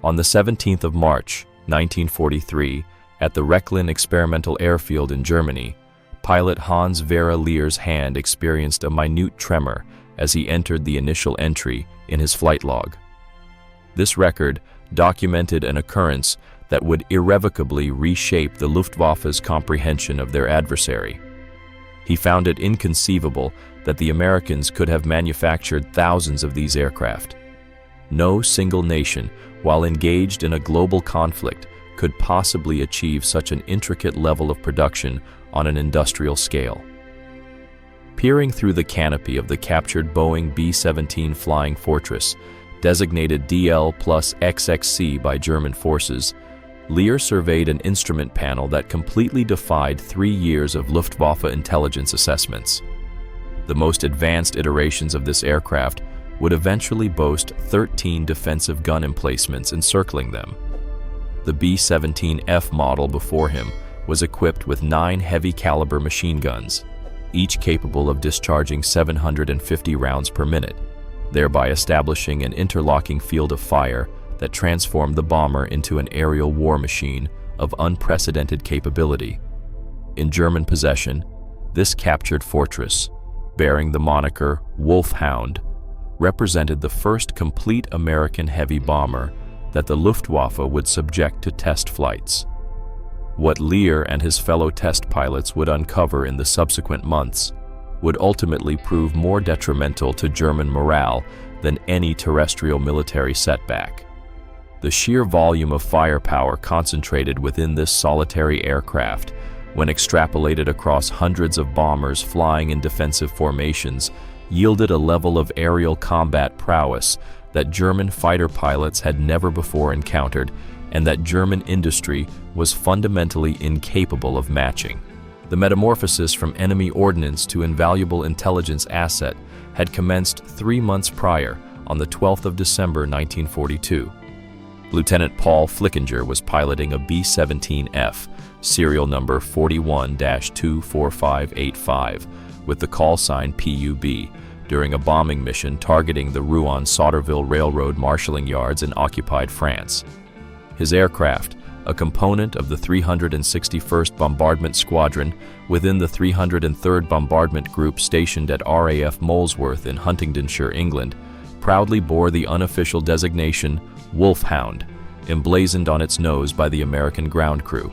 On the 17th of March, 1943, at the Recklin Experimental Airfield in Germany, pilot Hans Vera Leer's hand experienced a minute tremor as he entered the initial entry in his flight log. This record documented an occurrence that would irrevocably reshape the Luftwaffe's comprehension of their adversary. He found it inconceivable that the Americans could have manufactured thousands of these aircraft. No single nation, while engaged in a global conflict, could possibly achieve such an intricate level of production on an industrial scale. Peering through the canopy of the captured Boeing B-17 Flying Fortress, designated DL+XXC by German forces, Leer surveyed an instrument panel that completely defied 3 years of Luftwaffe intelligence assessments. The most advanced iterations of this aircraft would eventually boast 13 defensive gun emplacements encircling them. The B-17F model before him was equipped with 9 heavy-caliber machine guns, each capable of discharging 750 rounds per minute, thereby establishing an interlocking field of fire that transformed the bomber into an aerial war machine of unprecedented capability. In German possession, this captured fortress, bearing the moniker Hound, represented the first complete American heavy bomber that the Luftwaffe would subject to test flights. What Leer and his fellow test pilots would uncover in the subsequent months would ultimately prove more detrimental to German morale than any terrestrial military setback. The sheer volume of firepower concentrated within this solitary aircraft, when extrapolated across hundreds of bombers flying in defensive formations, yielded a level of aerial combat prowess that German fighter pilots had never before encountered and that German industry was fundamentally incapable of matching. The metamorphosis from enemy ordnance to invaluable intelligence asset had commenced 3 months prior, on the 12th of December 1942. Lieutenant Paul Flickinger was piloting a B-17F, serial number 41-24585, with the call sign PUB, during a bombing mission targeting the Rouen-Sauterville Railroad marshalling yards in occupied France. His aircraft, a component of the 361st Bombardment Squadron within the 303rd Bombardment Group stationed at RAF Molesworth in Huntingdonshire, England, proudly bore the unofficial designation Hound, emblazoned on its nose by the American ground crew.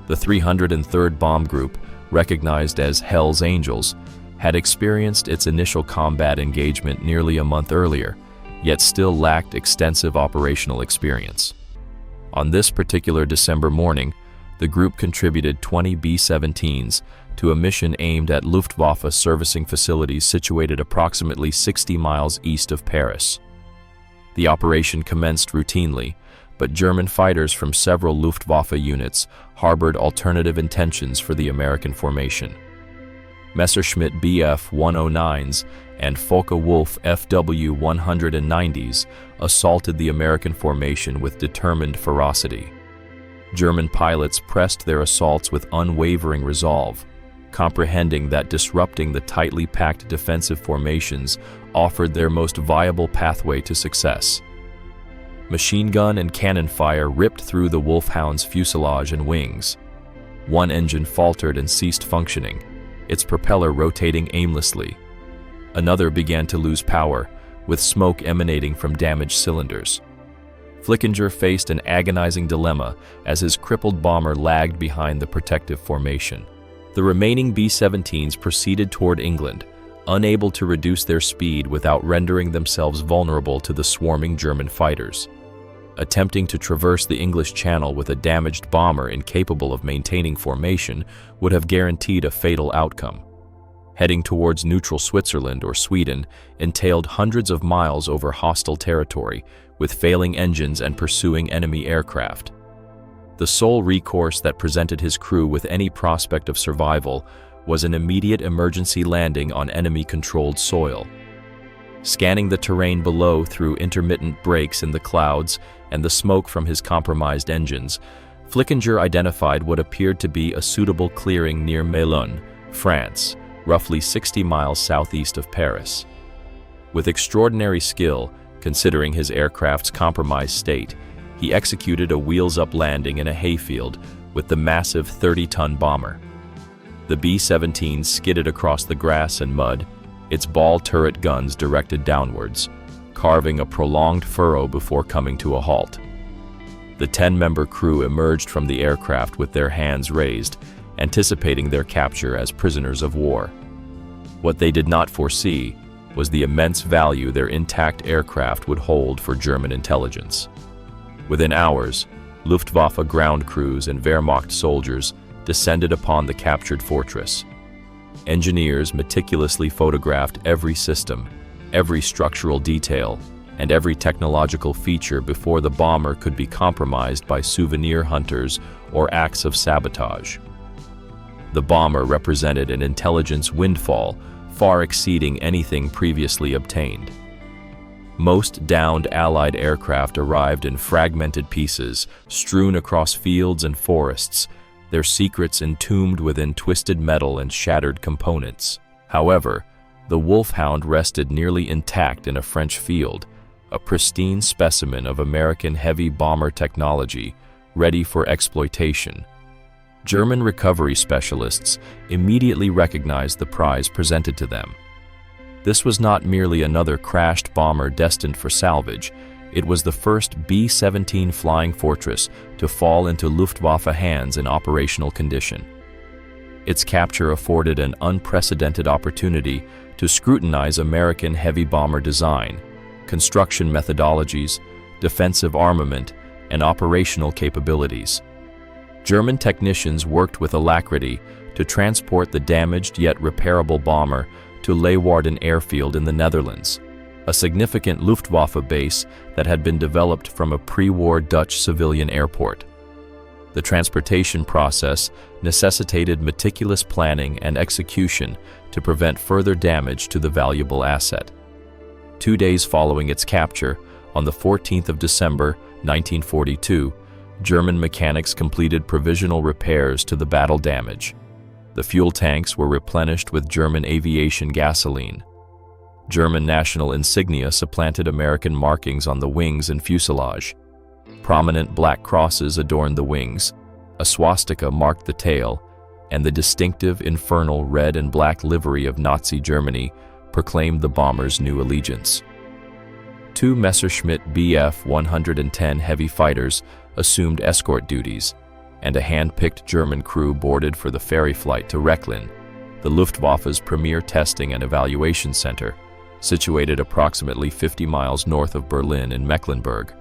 The 303rd Bomb Group, recognized as Hell's Angels, had experienced its initial combat engagement nearly a month earlier, yet still lacked extensive operational experience. On this particular December morning, the group contributed 20 B-17s to a mission aimed at Luftwaffe servicing facilities situated approximately 60 miles east of Paris. The operation commenced routinely, but German fighters from several Luftwaffe units harbored alternative intentions for the American formation. Messerschmitt Bf-109s and Focke-Wulf FW-190s assaulted the American formation with determined ferocity. German pilots pressed their assaults with unwavering resolve, comprehending that disrupting the tightly packed defensive formations offered their most viable pathway to success. Machine gun and cannon fire ripped through the Wolfhound's fuselage and wings. One engine faltered and ceased functioning, its propeller rotating aimlessly. Another began to lose power, with smoke emanating from damaged cylinders. Flickinger faced an agonizing dilemma as his crippled bomber lagged behind the protective formation. The remaining B-17s proceeded toward England, unable to reduce their speed without rendering themselves vulnerable to the swarming German fighters. Attempting to traverse the English Channel with a damaged bomber incapable of maintaining formation would have guaranteed a fatal outcome. Heading towards neutral Switzerland or Sweden entailed hundreds of miles over hostile territory, with failing engines and pursuing enemy aircraft. The sole recourse that presented his crew with any prospect of survival was an immediate emergency landing on enemy-controlled soil. Scanning the terrain below through intermittent breaks in the clouds and the smoke from his compromised engines, Flickinger identified what appeared to be a suitable clearing near Melun, France, roughly 60 miles southeast of Paris. With extraordinary skill, considering his aircraft's compromised state, he executed a wheels-up landing in a hayfield with the massive 30-ton bomber. The B-17 skidded across the grass and mud, its ball turret guns directed downwards, carving a prolonged furrow before coming to a halt. The 10-member crew emerged from the aircraft with their hands raised, anticipating their capture as prisoners of war. What they did not foresee was the immense value their intact aircraft would hold for German intelligence. Within hours, Luftwaffe ground crews and Wehrmacht soldiers descended upon the captured fortress. Engineers meticulously photographed every system, every structural detail, and every technological feature before the bomber could be compromised by souvenir hunters or acts of sabotage. The bomber represented an intelligence windfall far exceeding anything previously obtained. Most downed Allied aircraft arrived in fragmented pieces, strewn across fields and forests, their secrets entombed within twisted metal and shattered components. However, the Wolfhound rested nearly intact in a French field, a pristine specimen of American heavy bomber technology, ready for exploitation. German recovery specialists immediately recognized the prize presented to them. This was not merely another crashed bomber destined for salvage, it was the first B-17 Flying Fortress to fall into Luftwaffe hands in operational condition. Its capture afforded an unprecedented opportunity to scrutinize American heavy bomber design, construction methodologies, defensive armament, and operational capabilities. German technicians worked with alacrity to transport the damaged yet repairable bomber to Leeuwarden Airfield in the Netherlands, a significant Luftwaffe base that had been developed from a pre-war Dutch civilian airport. The transportation process necessitated meticulous planning and execution to prevent further damage to the valuable asset. 2 days following its capture, on the 14th of December, 1942, German mechanics completed provisional repairs to the battle damage. The fuel tanks were replenished with German aviation gasoline. German national insignia supplanted American markings on the wings and fuselage. Prominent black crosses adorned the wings, a swastika marked the tail, and the distinctive infernal red and black livery of Nazi Germany proclaimed the bomber's new allegiance. 2 Messerschmitt Bf-110 heavy fighters assumed escort duties, and a hand-picked German crew boarded for the ferry flight to Recklin, the Luftwaffe's premier testing and evaluation center, situated approximately 50 miles north of Berlin in Mecklenburg.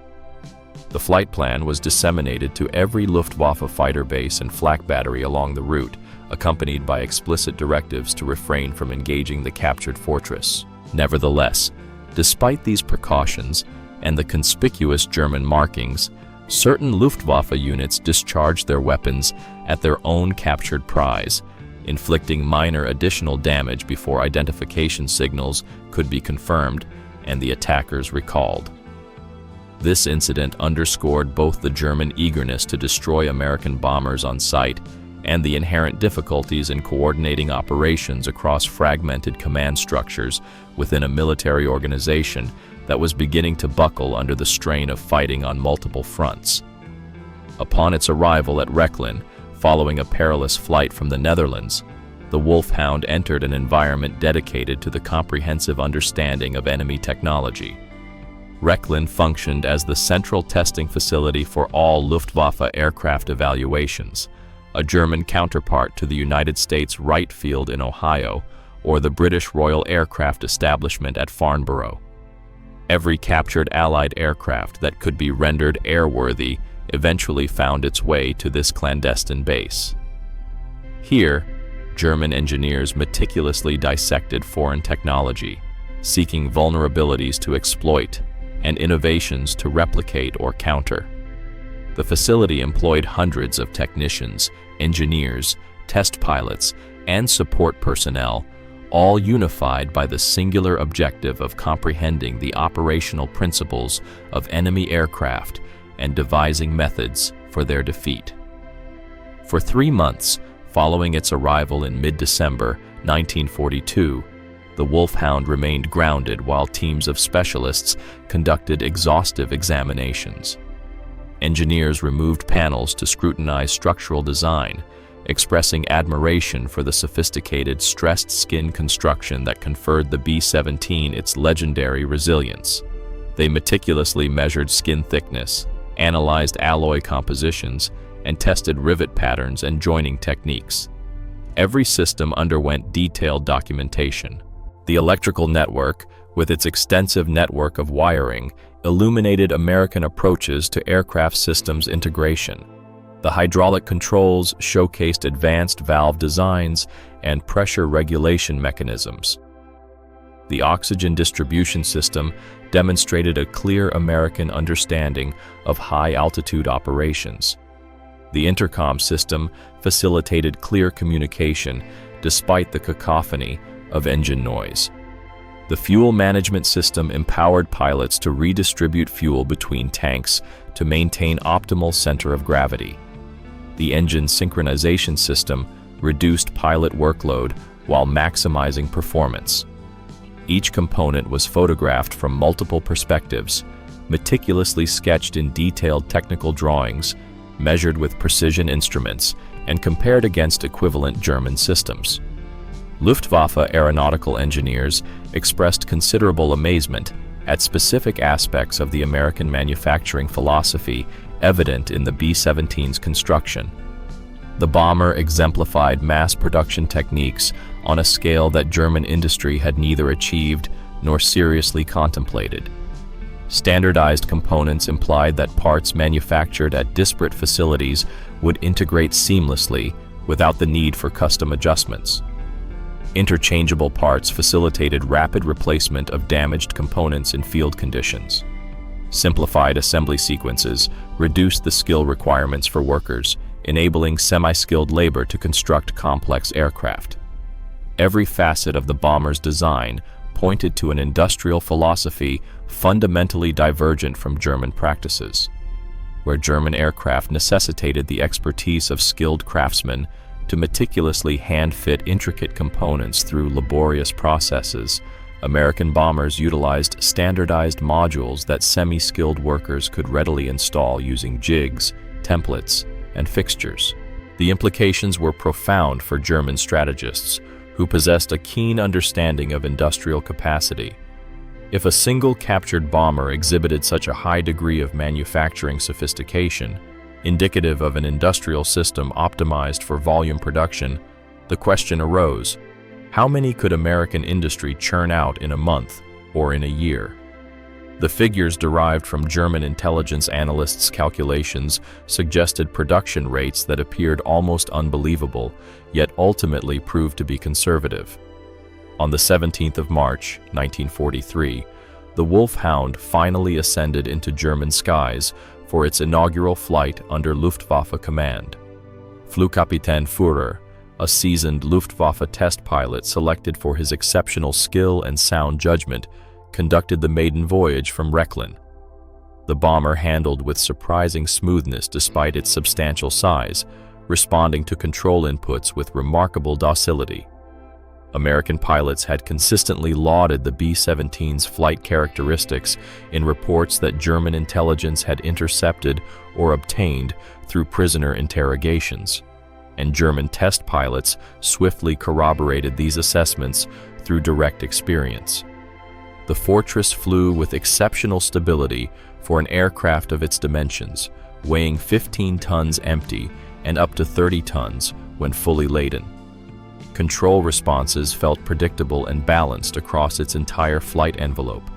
The flight plan was disseminated to every Luftwaffe fighter base and flak battery along the route, accompanied by explicit directives to refrain from engaging the captured fortress. Nevertheless, despite these precautions and the conspicuous German markings, certain Luftwaffe units discharged their weapons at their own captured prize, inflicting minor additional damage before identification signals could be confirmed and the attackers recalled. This incident underscored both the German eagerness to destroy American bombers on sight and the inherent difficulties in coordinating operations across fragmented command structures within a military organization that was beginning to buckle under the strain of fighting on multiple fronts. Upon its arrival at Recklin, following a perilous flight from the Netherlands, the Wolfhound entered an environment dedicated to the comprehensive understanding of enemy technology. Recklin functioned as the central testing facility for all Luftwaffe aircraft evaluations, a German counterpart to the United States Wright Field in Ohio or the British Royal Aircraft Establishment at Farnborough. Every captured Allied aircraft that could be rendered airworthy eventually found its way to this clandestine base. Here, German engineers meticulously dissected foreign technology, seeking vulnerabilities to exploit and innovations to replicate or counter. The facility employed hundreds of technicians, engineers, test pilots, and support personnel, all unified by the singular objective of comprehending the operational principles of enemy aircraft and devising methods for their defeat. For 3 months, following its arrival in mid-December 1942, the Wolfhound remained grounded while teams of specialists conducted exhaustive examinations. Engineers removed panels to scrutinize structural design, expressing admiration for the sophisticated stressed skin construction that conferred the B-17 its legendary resilience. They meticulously measured skin thickness, analyzed alloy compositions, and tested rivet patterns and joining techniques. Every system underwent detailed documentation. The electrical network, with its extensive network of wiring, illuminated American approaches to aircraft systems integration. The hydraulic controls showcased advanced valve designs and pressure regulation mechanisms. The oxygen distribution system demonstrated a clear American understanding of high-altitude operations. The intercom system facilitated clear communication despite the cacophony of engine noise. The fuel management system empowered pilots to redistribute fuel between tanks to maintain optimal center of gravity. The engine synchronization system reduced pilot workload while maximizing performance. Each component was photographed from multiple perspectives, meticulously sketched in detailed technical drawings, measured with precision instruments, and compared against equivalent German systems. Luftwaffe aeronautical engineers expressed considerable amazement at specific aspects of the American manufacturing philosophy evident in the B-17's construction. The bomber exemplified mass production techniques on a scale that German industry had neither achieved nor seriously contemplated. Standardized components implied that parts manufactured at disparate facilities would integrate seamlessly without the need for custom adjustments. Interchangeable parts facilitated rapid replacement of damaged components in field conditions. Simplified assembly sequences reduced the skill requirements for workers, enabling semi-skilled labor to construct complex aircraft. Every facet of the bomber's design pointed to an industrial philosophy fundamentally divergent from German practices. Where German aircraft necessitated the expertise of skilled craftsmen to meticulously hand-fit intricate components through laborious processes, American bombers utilized standardized modules that semi-skilled workers could readily install using jigs, templates, and fixtures. The implications were profound for German strategists, who possessed a keen understanding of industrial capacity. If a single captured bomber exhibited such a high degree of manufacturing sophistication, indicative of an industrial system optimized for volume production, the question arose: how many could American industry churn out in a month or in a year? The figures derived from German intelligence analysts' calculations suggested production rates that appeared almost unbelievable, yet ultimately proved to be conservative. On the 17th of March, 1943, the Hound finally ascended into German skies for its inaugural flight under Luftwaffe command. Flugkapitän Führer, a seasoned Luftwaffe test pilot selected for his exceptional skill and sound judgment, conducted the maiden voyage from Recklin. The bomber handled with surprising smoothness despite its substantial size, responding to control inputs with remarkable docility. American pilots had consistently lauded the B-17's flight characteristics in reports that German intelligence had intercepted or obtained through prisoner interrogations, and German test pilots swiftly corroborated these assessments through direct experience. The Fortress flew with exceptional stability for an aircraft of its dimensions, weighing 15 tons empty and up to 30 tons when fully laden. Control responses felt predictable and balanced across its entire flight envelope.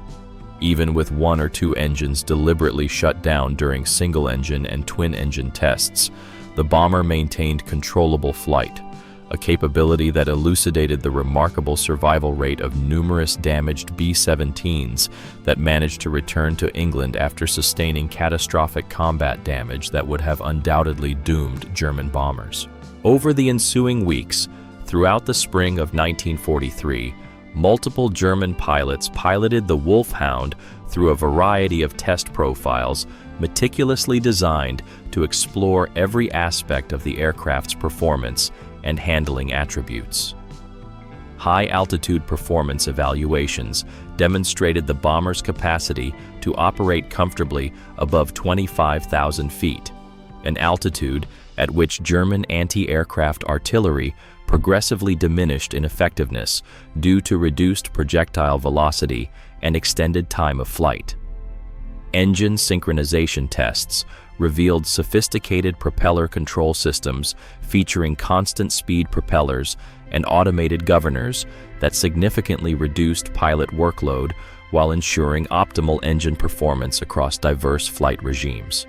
Even with one or two engines deliberately shut down during single-engine and twin-engine tests, the bomber maintained controllable flight, a capability that elucidated the remarkable survival rate of numerous damaged B-17s that managed to return to England after sustaining catastrophic combat damage that would have undoubtedly doomed German bombers. Over the ensuing weeks, throughout the spring of 1943, multiple German pilots piloted the Hound through a variety of test profiles meticulously designed to explore every aspect of the aircraft's performance and handling attributes. high-altitude performance evaluations demonstrated the bomber's capacity to operate comfortably above 25,000 feet, an altitude at which German anti-aircraft artillery progressively diminished in effectiveness due to reduced projectile velocity and extended time of flight. Engine synchronization tests revealed sophisticated propeller control systems featuring constant speed propellers and automated governors that significantly reduced pilot workload while ensuring optimal engine performance across diverse flight regimes.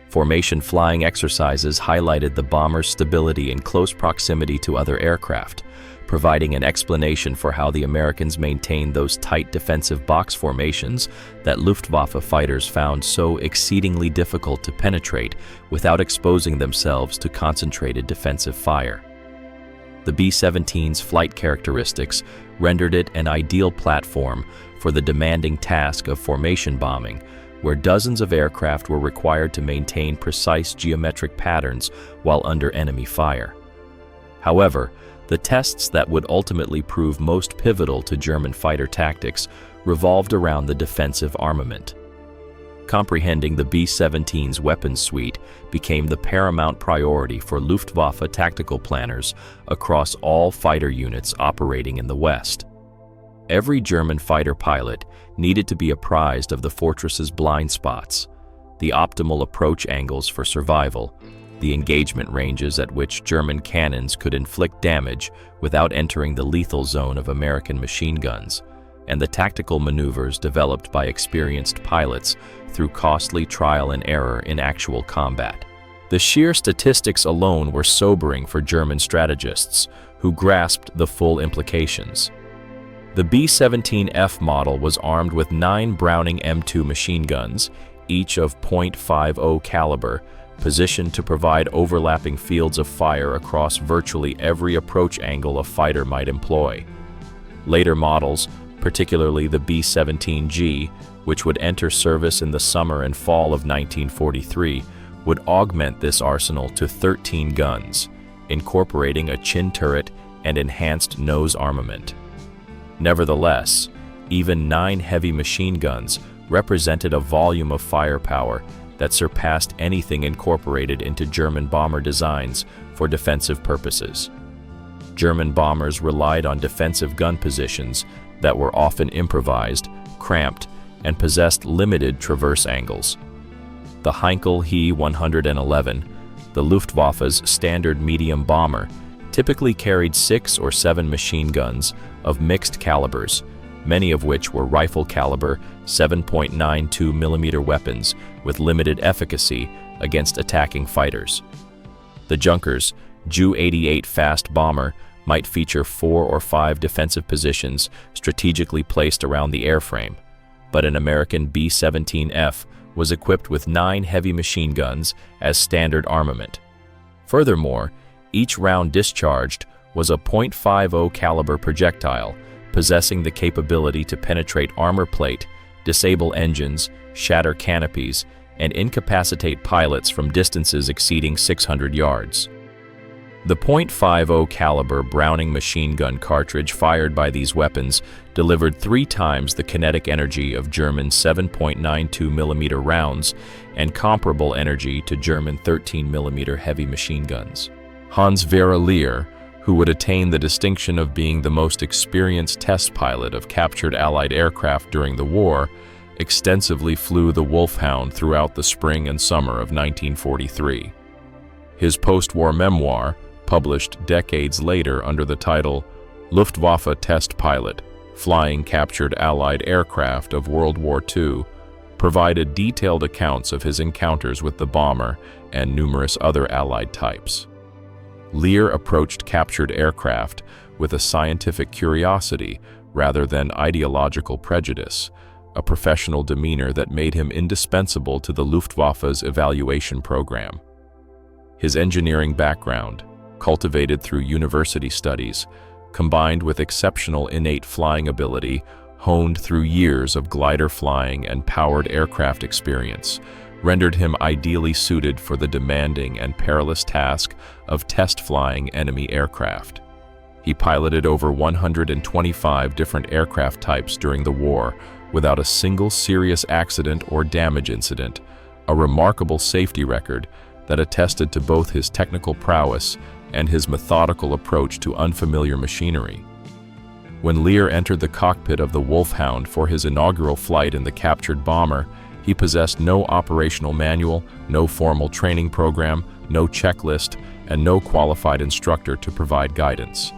Formation flying exercises highlighted the bomber's stability in close proximity to other aircraft, providing an explanation for how the Americans maintained those tight defensive box formations that Luftwaffe fighters found so exceedingly difficult to penetrate without exposing themselves to concentrated defensive fire. The B-17's flight characteristics rendered it an ideal platform for the demanding task of formation bombing, where dozens of aircraft were required to maintain precise geometric patterns while under enemy fire. However, the tests that would ultimately prove most pivotal to German fighter tactics revolved around the defensive armament. Comprehending the B-17's weapons suite became the paramount priority for Luftwaffe tactical planners across all fighter units operating in the West. Every German fighter pilot needed to be apprised of the fortress's blind spots, the optimal approach angles for survival, the engagement ranges at which German cannons could inflict damage without entering the lethal zone of American machine guns, and the tactical maneuvers developed by experienced pilots through costly trial and error in actual combat. The sheer statistics alone were sobering for German strategists, who grasped the full implications. The B-17F model was armed with 9 Browning M2 machine guns, each of .50 caliber, positioned to provide overlapping fields of fire across virtually every approach angle a fighter might employ. Later models, particularly the B-17G, which would enter service in the summer and fall of 1943, would augment this arsenal to 13 guns, incorporating a chin turret and enhanced nose armament. Nevertheless, even 9 heavy machine guns represented a volume of firepower that surpassed anything incorporated into German bomber designs for defensive purposes. German bombers relied on defensive gun positions that were often improvised, cramped, and possessed limited traverse angles. The Heinkel He 111, the Luftwaffe's standard medium bomber, typically carried 6 or 7 machine guns of mixed calibers, many of which were rifle-caliber 7.92 mm weapons with limited efficacy against attacking fighters. The Junkers Ju-88 fast bomber might feature 4 or 5 defensive positions strategically placed around the airframe, but an American B-17F was equipped with 9 heavy machine guns as standard armament. Furthermore, each round discharged was a .50 caliber projectile, possessing the capability to penetrate armor plate, disable engines, shatter canopies, and incapacitate pilots from distances exceeding 600 yards. The .50 caliber Browning machine gun cartridge fired by these weapons delivered 3 times the kinetic energy of German 7.92 mm rounds and comparable energy to German 13 mm heavy machine guns. Hans Vera Leer, who would attain the distinction of being the most experienced test pilot of captured Allied aircraft during the war, extensively flew the Hound throughout the spring and summer of 1943. His post-war memoir, published decades later under the title Luftwaffe Test Pilot, Flying Captured Allied Aircraft of World War II, provided detailed accounts of his encounters with the bomber and numerous other Allied types. Leer approached captured aircraft with a scientific curiosity rather than ideological prejudice, a professional demeanor that made him indispensable to the Luftwaffe's evaluation program. His engineering background, cultivated through university studies, combined with exceptional innate flying ability honed through years of glider flying and powered aircraft experience, rendered him ideally suited for the demanding and perilous task of test flying enemy aircraft. He piloted over 125 different aircraft types during the war without a single serious accident or damage incident, a remarkable safety record that attested to both his technical prowess and his methodical approach to unfamiliar machinery. When Leer entered the cockpit of the Hound for his inaugural flight in the captured bomber, he possessed no operational manual, no formal training program, no checklist, and no qualified instructor to provide guidance.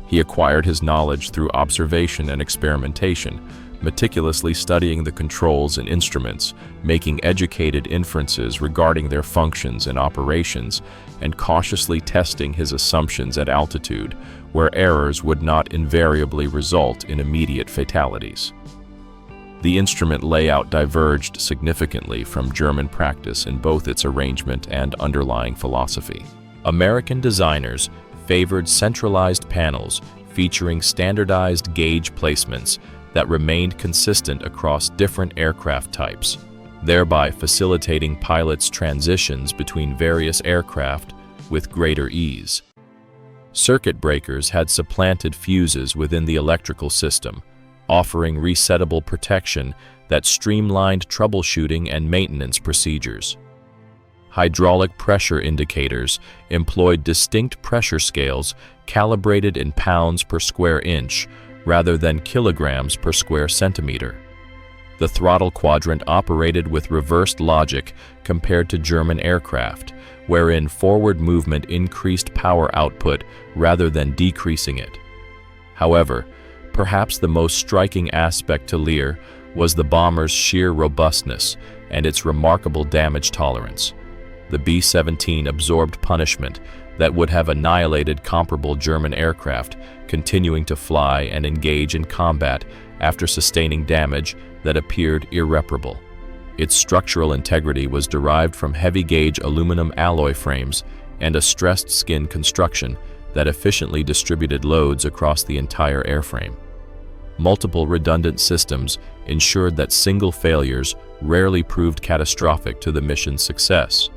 He acquired his knowledge through observation and experimentation, meticulously studying the controls and instruments, making educated inferences regarding their functions and operations, and cautiously testing his assumptions at altitude, where errors would not invariably result in immediate fatalities. The instrument layout diverged significantly from German practice in both its arrangement and underlying philosophy. American designers favored centralized panels featuring standardized gauge placements that remained consistent across different aircraft types, thereby facilitating pilots' transitions between various aircraft with greater ease. Circuit breakers had supplanted fuses within the electrical system, offering resettable protection that streamlined troubleshooting and maintenance procedures. Hydraulic pressure indicators employed distinct pressure scales calibrated in pounds per square inch rather than kilograms per square centimeter. The throttle quadrant operated with reversed logic compared to German aircraft, wherein forward movement increased power output rather than decreasing it. However, perhaps the most striking aspect to Leer was the bomber's sheer robustness and its remarkable damage tolerance. The B-17 absorbed punishment that would have annihilated comparable German aircraft, continuing to fly and engage in combat after sustaining damage that appeared irreparable. Its structural integrity was derived from heavy-gauge aluminum alloy frames and a stressed skin construction that efficiently distributed loads across the entire airframe. Multiple redundant systems ensured that single failures rarely proved catastrophic to the mission's success.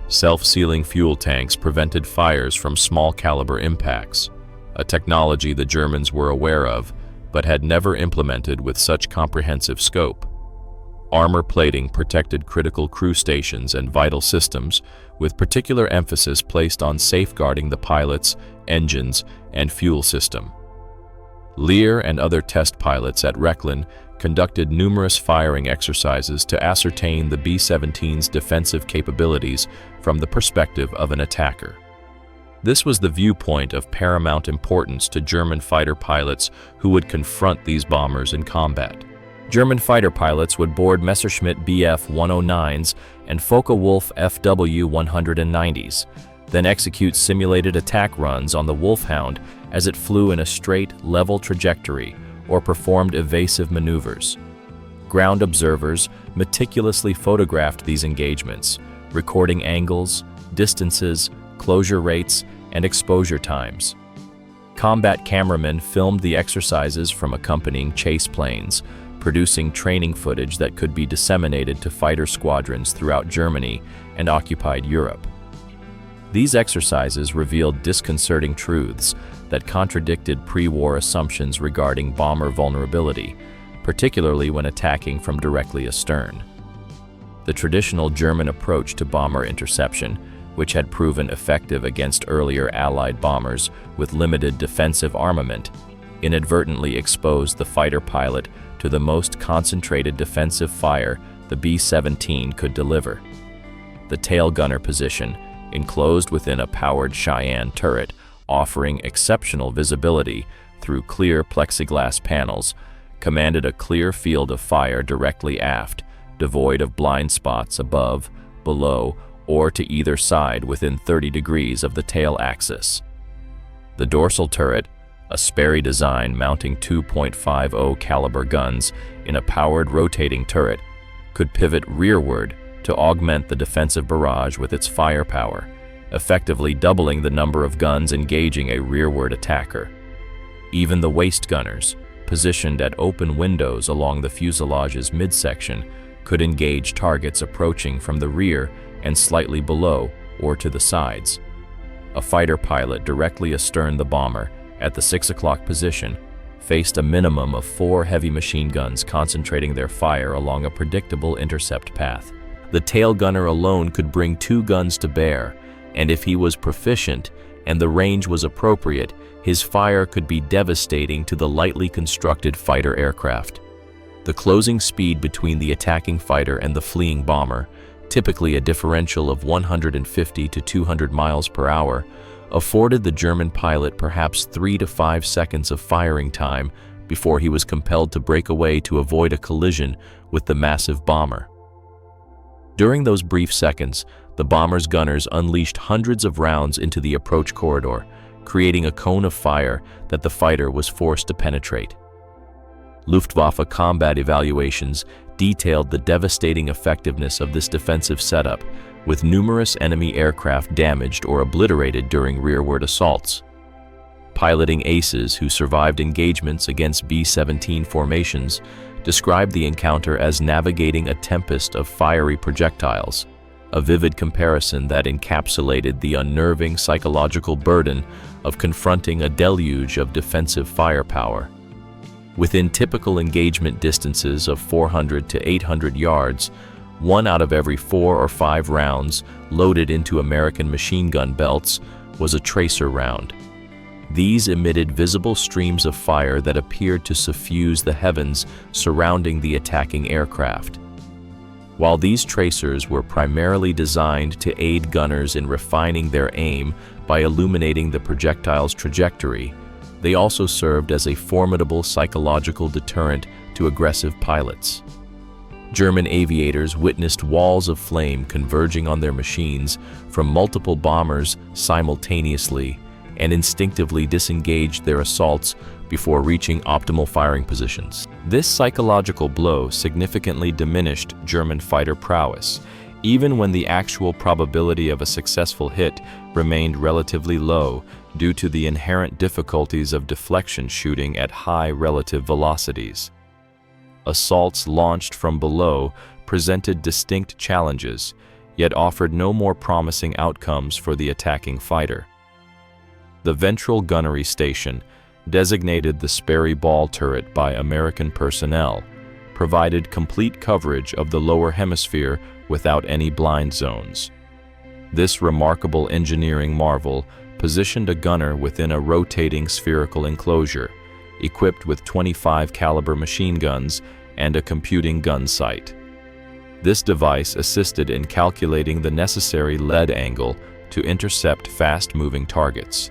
Self-sealing fuel tanks prevented fires from small-caliber impacts, a technology the Germans were aware of but had never implemented with such comprehensive scope. Armor plating protected critical crew stations and vital systems, with particular emphasis placed on safeguarding the pilots, engines, and fuel system. Leer and other test pilots at Recklin conducted numerous firing exercises to ascertain the B-17's defensive capabilities from the perspective of an attacker. This was the viewpoint of paramount importance to German fighter pilots who would confront these bombers in combat. German fighter pilots would board Messerschmitt Bf-109s and Focke-Wulf FW-190s, then execute simulated attack runs on the Hound as it flew in a straight, level trajectory or performed evasive maneuvers. Ground observers meticulously photographed these engagements, recording angles, distances, closure rates, and exposure times. Combat cameramen filmed the exercises from accompanying chase planes, producing training footage that could be disseminated to fighter squadrons throughout Germany and occupied Europe. These exercises revealed disconcerting truths that contradicted pre-war assumptions regarding bomber vulnerability, particularly when attacking from directly astern. The traditional German approach to bomber interception, which had proven effective against earlier Allied bombers with limited defensive armament, inadvertently exposed the fighter pilot to the most concentrated defensive fire the B-17 could deliver. The tail gunner position, enclosed within a powered Cheyenne turret, offering exceptional visibility through clear plexiglass panels, commanded a clear field of fire directly aft, devoid of blind spots above, below, or to either side within 30 degrees of the tail axis. The dorsal turret, a Sperry design mounting 2.50 caliber guns in a powered rotating turret, could pivot rearward to augment the defensive barrage with its firepower, effectively doubling the number of guns engaging a rearward attacker. Even the waist gunners, positioned at open windows along the fuselage's midsection, could engage targets approaching from the rear and slightly below or to the sides. A fighter pilot directly astern the bomber at the 6 o'clock position, faced a minimum of 4 heavy machine guns concentrating their fire along a predictable intercept path. The tail gunner alone could bring 2 guns to bear, and if he was proficient and the range was appropriate, his fire could be devastating to the lightly constructed fighter aircraft. The closing speed between the attacking fighter and the fleeing bomber, typically a differential of 150 to 200 miles per hour, afforded the German pilot perhaps 3 to 5 seconds of firing time before he was compelled to break away to avoid a collision with the massive bomber. During those brief seconds, the bomber's gunners unleashed hundreds of rounds into the approach corridor, creating a cone of fire that the fighter was forced to penetrate. Luftwaffe combat evaluations detailed the devastating effectiveness of this defensive setup, with numerous enemy aircraft damaged or obliterated during rearward assaults. Piloting aces who survived engagements against B-17 formations described the encounter as navigating a tempest of fiery projectiles, a vivid comparison that encapsulated the unnerving psychological burden of confronting a deluge of defensive firepower. Within typical engagement distances of 400 to 800 yards, 1 out of every 4 or 5 rounds loaded into American machine gun belts was a tracer round. These emitted visible streams of fire that appeared to suffuse the heavens surrounding the attacking aircraft. While these tracers were primarily designed to aid gunners in refining their aim by illuminating the projectile's trajectory, they also served as a formidable psychological deterrent to aggressive pilots. German aviators witnessed walls of flame converging on their machines from multiple bombers simultaneously and instinctively disengaged their assaults before reaching optimal firing positions. This psychological blow significantly diminished German fighter prowess, even when the actual probability of a successful hit remained relatively low due to the inherent difficulties of deflection shooting at high relative velocities. Assaults launched from below presented distinct challenges, yet offered no more promising outcomes for the attacking fighter. The ventral gunnery station, designated the Sperry Ball turret by American personnel, provided complete coverage of the lower hemisphere without any blind zones. This remarkable engineering marvel positioned a gunner within a rotating spherical enclosure, equipped with 25 caliber machine guns and a computing gun sight. This device assisted in calculating the necessary lead angle to intercept fast-moving targets.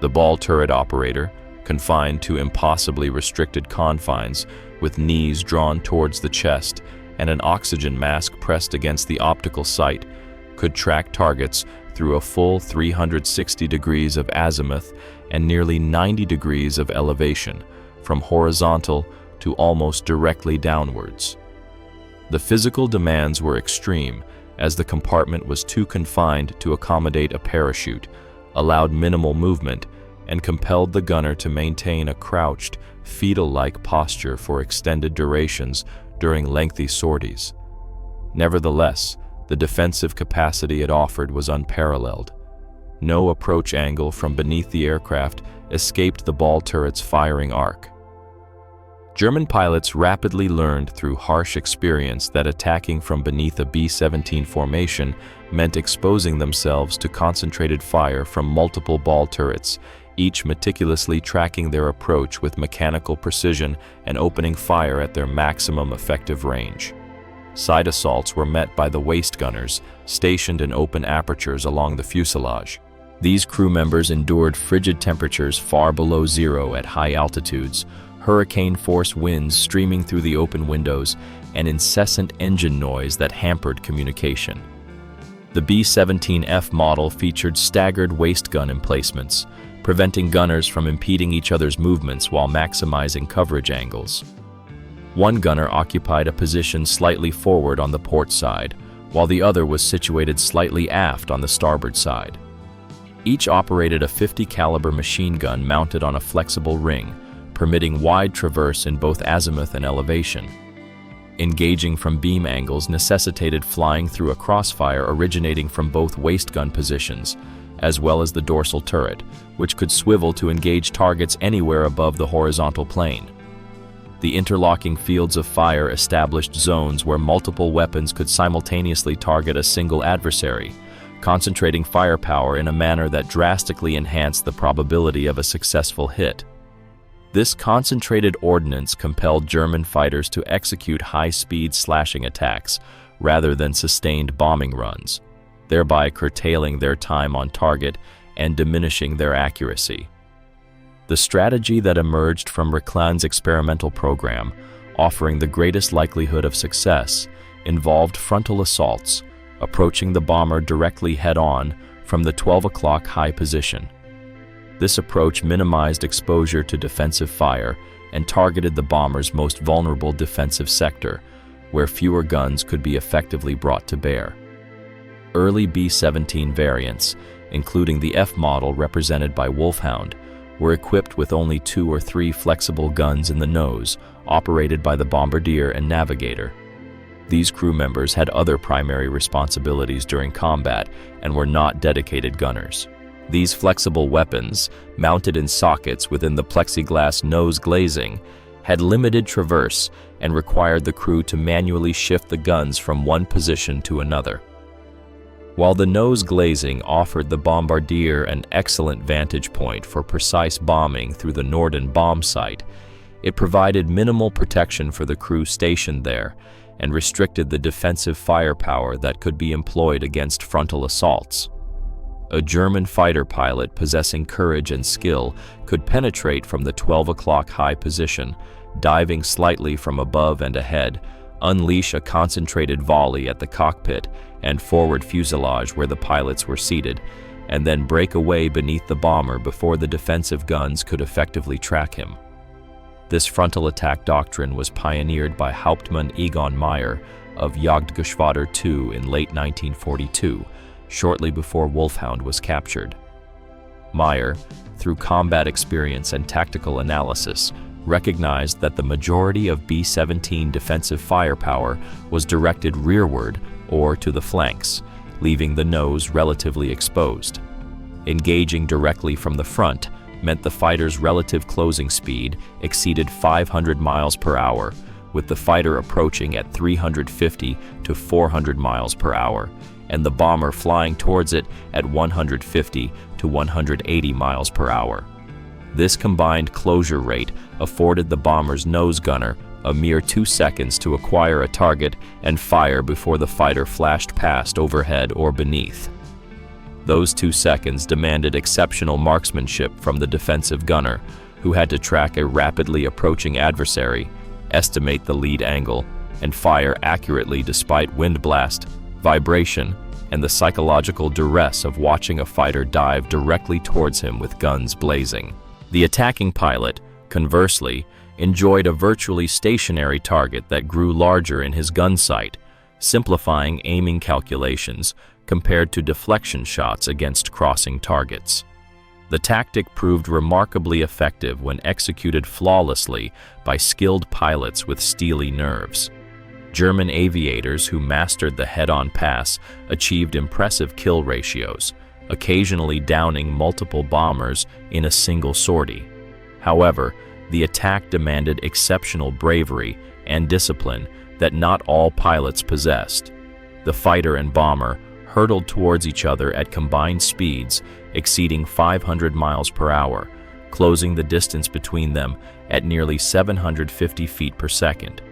The ball turret operator, confined to impossibly restricted confines, with knees drawn towards the chest and an oxygen mask pressed against the optical sight, could track targets through a full 360 degrees of azimuth and nearly 90 degrees of elevation, from horizontal to almost directly downwards. The physical demands were extreme, as the compartment was too confined to accommodate a parachute, allowed minimal movement, and compelled the gunner to maintain a crouched, fetal-like posture for extended durations during lengthy sorties. Nevertheless, the defensive capacity it offered was unparalleled. No approach angle from beneath the aircraft escaped the ball turret's firing arc. German pilots rapidly learned through harsh experience that attacking from beneath a B-17 formation meant exposing themselves to concentrated fire from multiple ball turrets, each meticulously tracking their approach with mechanical precision and opening fire at their maximum effective range. Side assaults were met by the waist gunners, stationed in open apertures along the fuselage. These crew members endured frigid temperatures far below zero at high altitudes, hurricane-force winds streaming through the open windows, and incessant engine noise that hampered communication. The B-17F model featured staggered waist gun emplacements, preventing gunners from impeding each other's movements while maximizing coverage angles. One gunner occupied a position slightly forward on the port side, while the other was situated slightly aft on the starboard side. Each operated a .50 caliber machine gun mounted on a flexible ring, permitting wide traverse in both azimuth and elevation. Engaging from beam angles necessitated flying through a crossfire originating from both waist gun positions, as well as the dorsal turret, which could swivel to engage targets anywhere above the horizontal plane. The interlocking fields of fire established zones where multiple weapons could simultaneously target a single adversary, concentrating firepower in a manner that drastically enhanced the probability of a successful hit. This concentrated ordnance compelled German fighters to execute high-speed slashing attacks rather than sustained bombing runs, thereby curtailing their time on target and diminishing their accuracy. The strategy that emerged from Recklin's experimental program, offering the greatest likelihood of success, involved frontal assaults, approaching the bomber directly head-on from the 12 o'clock high position. This approach minimized exposure to defensive fire and targeted the bomber's most vulnerable defensive sector, where fewer guns could be effectively brought to bear. Early B-17 variants, including the F model represented by Hound, were equipped with only 2 or 3 flexible guns in the nose, operated by the bombardier and navigator. These crew members had other primary responsibilities during combat and were not dedicated gunners. These flexible weapons, mounted in sockets within the plexiglass nose glazing, had limited traverse and required the crew to manually shift the guns from one position to another. While the nose glazing offered the bombardier an excellent vantage point for precise bombing through the Norden bomb site, it provided minimal protection for the crew stationed there and restricted the defensive firepower that could be employed against frontal assaults. A German fighter pilot possessing courage and skill could penetrate from the 12 o'clock high position, diving slightly from above and ahead, unleash a concentrated volley at the cockpit and forward fuselage where the pilots were seated, and then break away beneath the bomber before the defensive guns could effectively track him. This frontal attack doctrine was pioneered by Hauptmann Egon Meyer of Jagdgeschwader II in late 1942, shortly before Hound was captured. Meyer, through combat experience and tactical analysis, recognized that the majority of B-17 defensive firepower was directed rearward or to the flanks, leaving the nose relatively exposed. Engaging directly from the front meant the fighter's relative closing speed exceeded 500 miles per hour, with the fighter approaching at 350 to 400 miles per hour, and the bomber flying towards it at 150 to 180 miles per hour. This combined closure rate afforded the bomber's nose gunner a mere 2 seconds to acquire a target and fire before the fighter flashed past overhead or beneath. Those 2 seconds demanded exceptional marksmanship from the defensive gunner, who had to track a rapidly approaching adversary, estimate the lead angle, and fire accurately despite wind blast, vibration, and the psychological duress of watching a fighter dive directly towards him with guns blazing. The attacking pilot, conversely, enjoyed a virtually stationary target that grew larger in his gun sight, simplifying aiming calculations compared to deflection shots against crossing targets. The tactic proved remarkably effective when executed flawlessly by skilled pilots with steely nerves. German aviators who mastered the head-on pass achieved impressive kill ratios, occasionally downing multiple bombers in a single sortie. However, the attack demanded exceptional bravery and discipline that not all pilots possessed. The fighter and bomber hurtled towards each other at combined speeds exceeding 500 miles per hour, closing the distance between them at nearly 750 feet per second.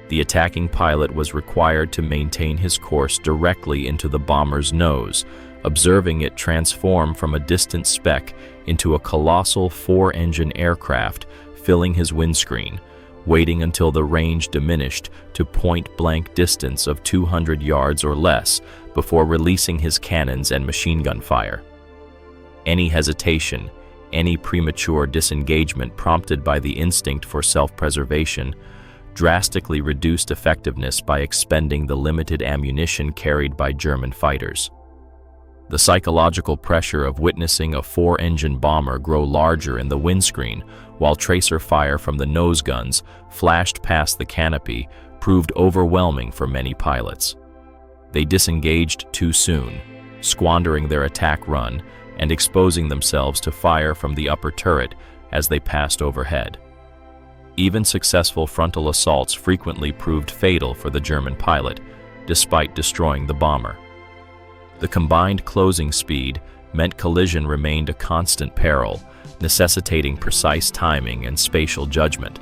The attacking pilot was required to maintain his course directly into the bomber's nose, observing it transform from a distant speck into a colossal 4-engine aircraft filling his windscreen, waiting until the range diminished to point-blank distance of 200 yards or less before releasing his cannons and machine gun fire. Any hesitation, any premature disengagement prompted by the instinct for self-preservation, drastically reduced effectiveness by expending the limited ammunition carried by German fighters. The psychological pressure of witnessing a 4-engine bomber grow larger in the windscreen while tracer fire from the nose guns flashed past the canopy proved overwhelming for many pilots. They disengaged too soon, squandering their attack run and exposing themselves to fire from the upper turret as they passed overhead. Even successful frontal assaults frequently proved fatal for the German pilot, despite destroying the bomber. The combined closing speed meant collision remained a constant peril, necessitating precise timing and spatial judgment.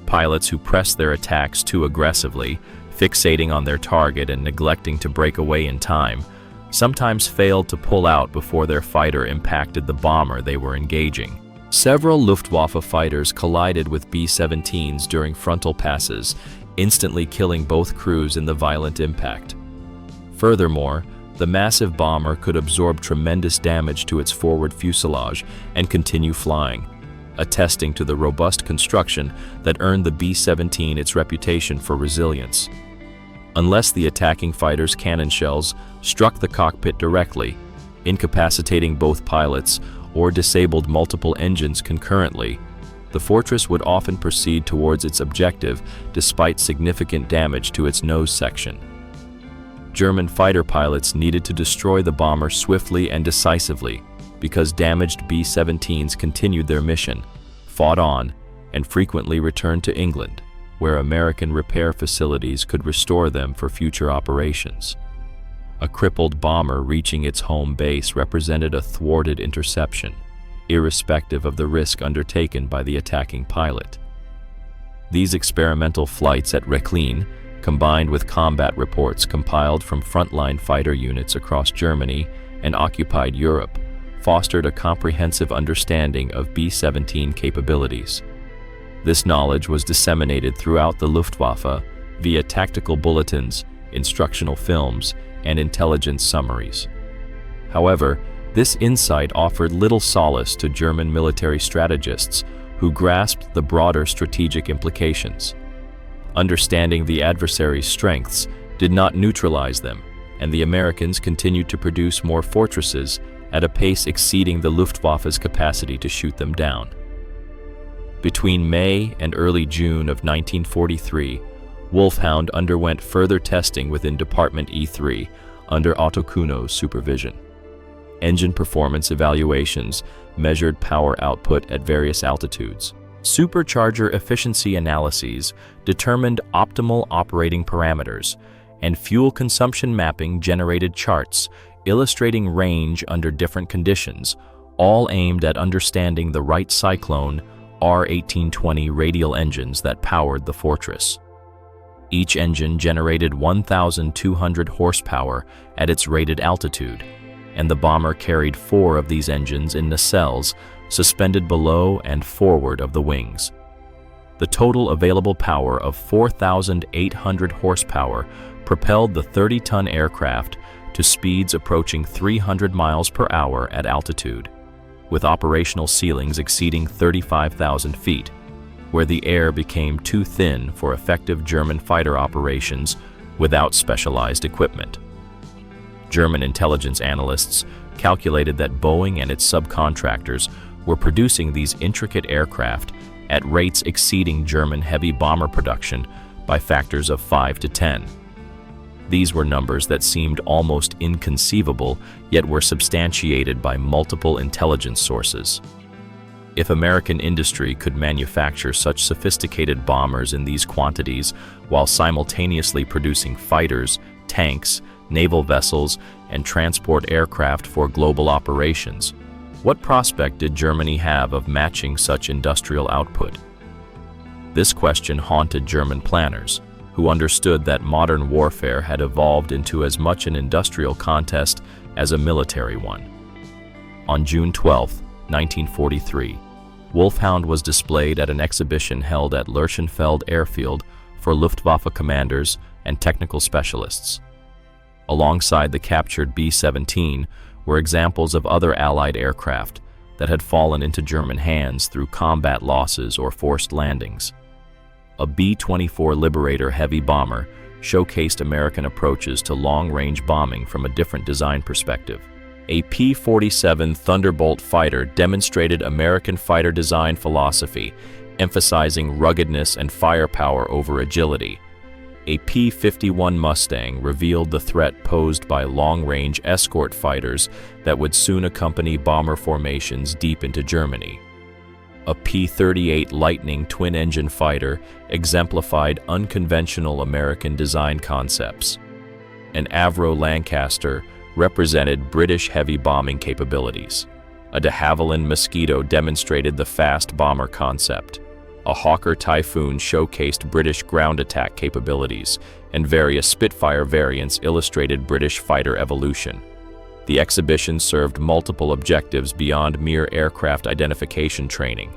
Pilots who pressed their attacks too aggressively, fixating on their target and neglecting to break away in time, sometimes failed to pull out before their fighter impacted the bomber they were engaging. Several Luftwaffe fighters collided with B-17s during frontal passes, instantly killing both crews in the violent impact. Furthermore, the massive bomber could absorb tremendous damage to its forward fuselage and continue flying, attesting to the robust construction that earned the B-17 its reputation for resilience. Unless the attacking fighter's cannon shells struck the cockpit directly, incapacitating both pilots, or disabled multiple engines concurrently, the Fortress would often proceed towards its objective despite significant damage to its nose section. German fighter pilots needed to destroy the bomber swiftly and decisively because damaged B-17s continued their mission, fought on, and frequently returned to England, where American repair facilities could restore them for future operations. A crippled bomber reaching its home base represented a thwarted interception, irrespective of the risk undertaken by the attacking pilot. These experimental flights at Recklin, combined with combat reports compiled from frontline fighter units across Germany and occupied Europe, fostered a comprehensive understanding of B-17 capabilities. This knowledge was disseminated throughout the Luftwaffe via tactical bulletins, instructional films, and intelligence summaries. However, this insight offered little solace to German military strategists who grasped the broader strategic implications. Understanding the adversary's strengths did not neutralize them, and the Americans continued to produce more fortresses at a pace exceeding the Luftwaffe's capacity to shoot them down. Between May and early June of 1943, Hound underwent further testing within Department E3 under Otto Kuno's supervision. Engine performance evaluations measured power output at various altitudes. Supercharger efficiency analyses determined optimal operating parameters, and fuel consumption mapping generated charts illustrating range under different conditions, all aimed at understanding the Wright Cyclone R1820 radial engines that powered the Fortress. Each engine generated 1,200 horsepower at its rated altitude, and the bomber carried 4 of these engines in nacelles suspended below and forward of the wings. The total available power of 4,800 horsepower propelled the 30-ton aircraft to speeds approaching 300 miles per hour at altitude, with operational ceilings exceeding 35,000 feet, where the air became too thin for effective German fighter operations without specialized equipment. German intelligence analysts calculated that Boeing and its subcontractors were producing these intricate aircraft at rates exceeding German heavy bomber production by factors of 5 to 10. These were numbers that seemed almost inconceivable, yet were substantiated by multiple intelligence sources. If American industry could manufacture such sophisticated bombers in these quantities while simultaneously producing fighters, tanks, naval vessels, and transport aircraft for global operations, what prospect did Germany have of matching such industrial output? This question haunted German planners, who understood that modern warfare had evolved into as much an industrial contest as a military one. On June 12, 1943, Hound was displayed at an exhibition held at Lerchenfeld Airfield for Luftwaffe commanders and technical specialists. Alongside the captured B-17 were examples of other Allied aircraft that had fallen into German hands through combat losses or forced landings. A B-24 Liberator heavy bomber showcased American approaches to long-range bombing from a different design perspective. A P-47 Thunderbolt fighter demonstrated American fighter design philosophy, emphasizing ruggedness and firepower over agility. A P-51 Mustang revealed the threat posed by long-range escort fighters that would soon accompany bomber formations deep into Germany. A P-38 Lightning twin-engine fighter exemplified unconventional American design concepts. An Avro Lancaster represented British heavy bombing capabilities. A de Havilland Mosquito demonstrated the fast bomber concept. A Hawker Typhoon showcased British ground attack capabilities, and various Spitfire variants illustrated British fighter evolution. The exhibition served multiple objectives beyond mere aircraft identification training.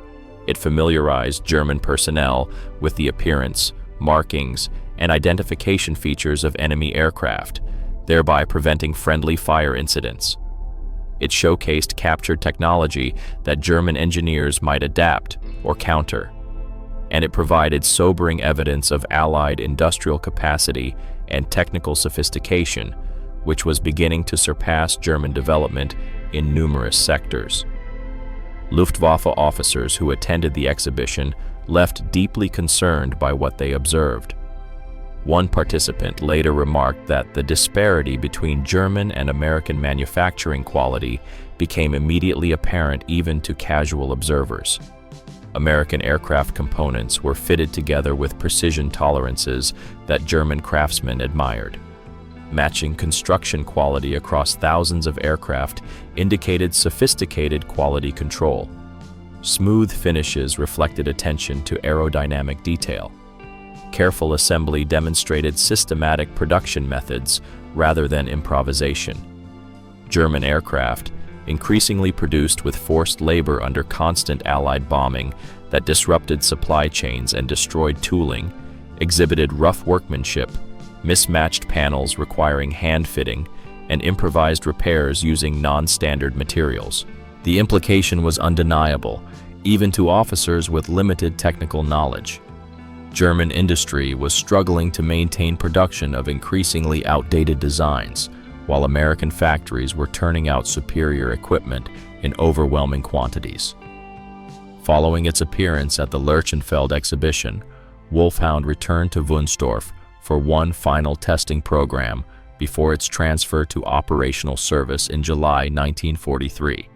It familiarized German personnel with the appearance, markings, and identification features of enemy aircraft, thereby preventing friendly fire incidents. It showcased captured technology that German engineers might adapt or counter. And it provided sobering evidence of Allied industrial capacity and technical sophistication, which was beginning to surpass German development in numerous sectors. Luftwaffe officers who attended the exhibition left deeply concerned by what they observed. One participant later remarked that the disparity between German and American manufacturing quality became immediately apparent even to casual observers. American aircraft components were fitted together with precision tolerances that German craftsmen admired. Matching construction quality across thousands of aircraft indicated sophisticated quality control. Smooth finishes reflected attention to aerodynamic detail. Careful assembly demonstrated systematic production methods rather than improvisation. German aircraft, increasingly produced with forced labor under constant Allied bombing that disrupted supply chains and destroyed tooling, exhibited rough workmanship, mismatched panels requiring hand fitting, and improvised repairs using non-standard materials. The implication was undeniable, even to officers with limited technical knowledge. German industry was struggling to maintain production of increasingly outdated designs, while American factories were turning out superior equipment in overwhelming quantities. Following its appearance at the Lerchenfeld exhibition, Wolfhound returned to Wunstorf for one final testing program before its transfer to operational service in July 1943.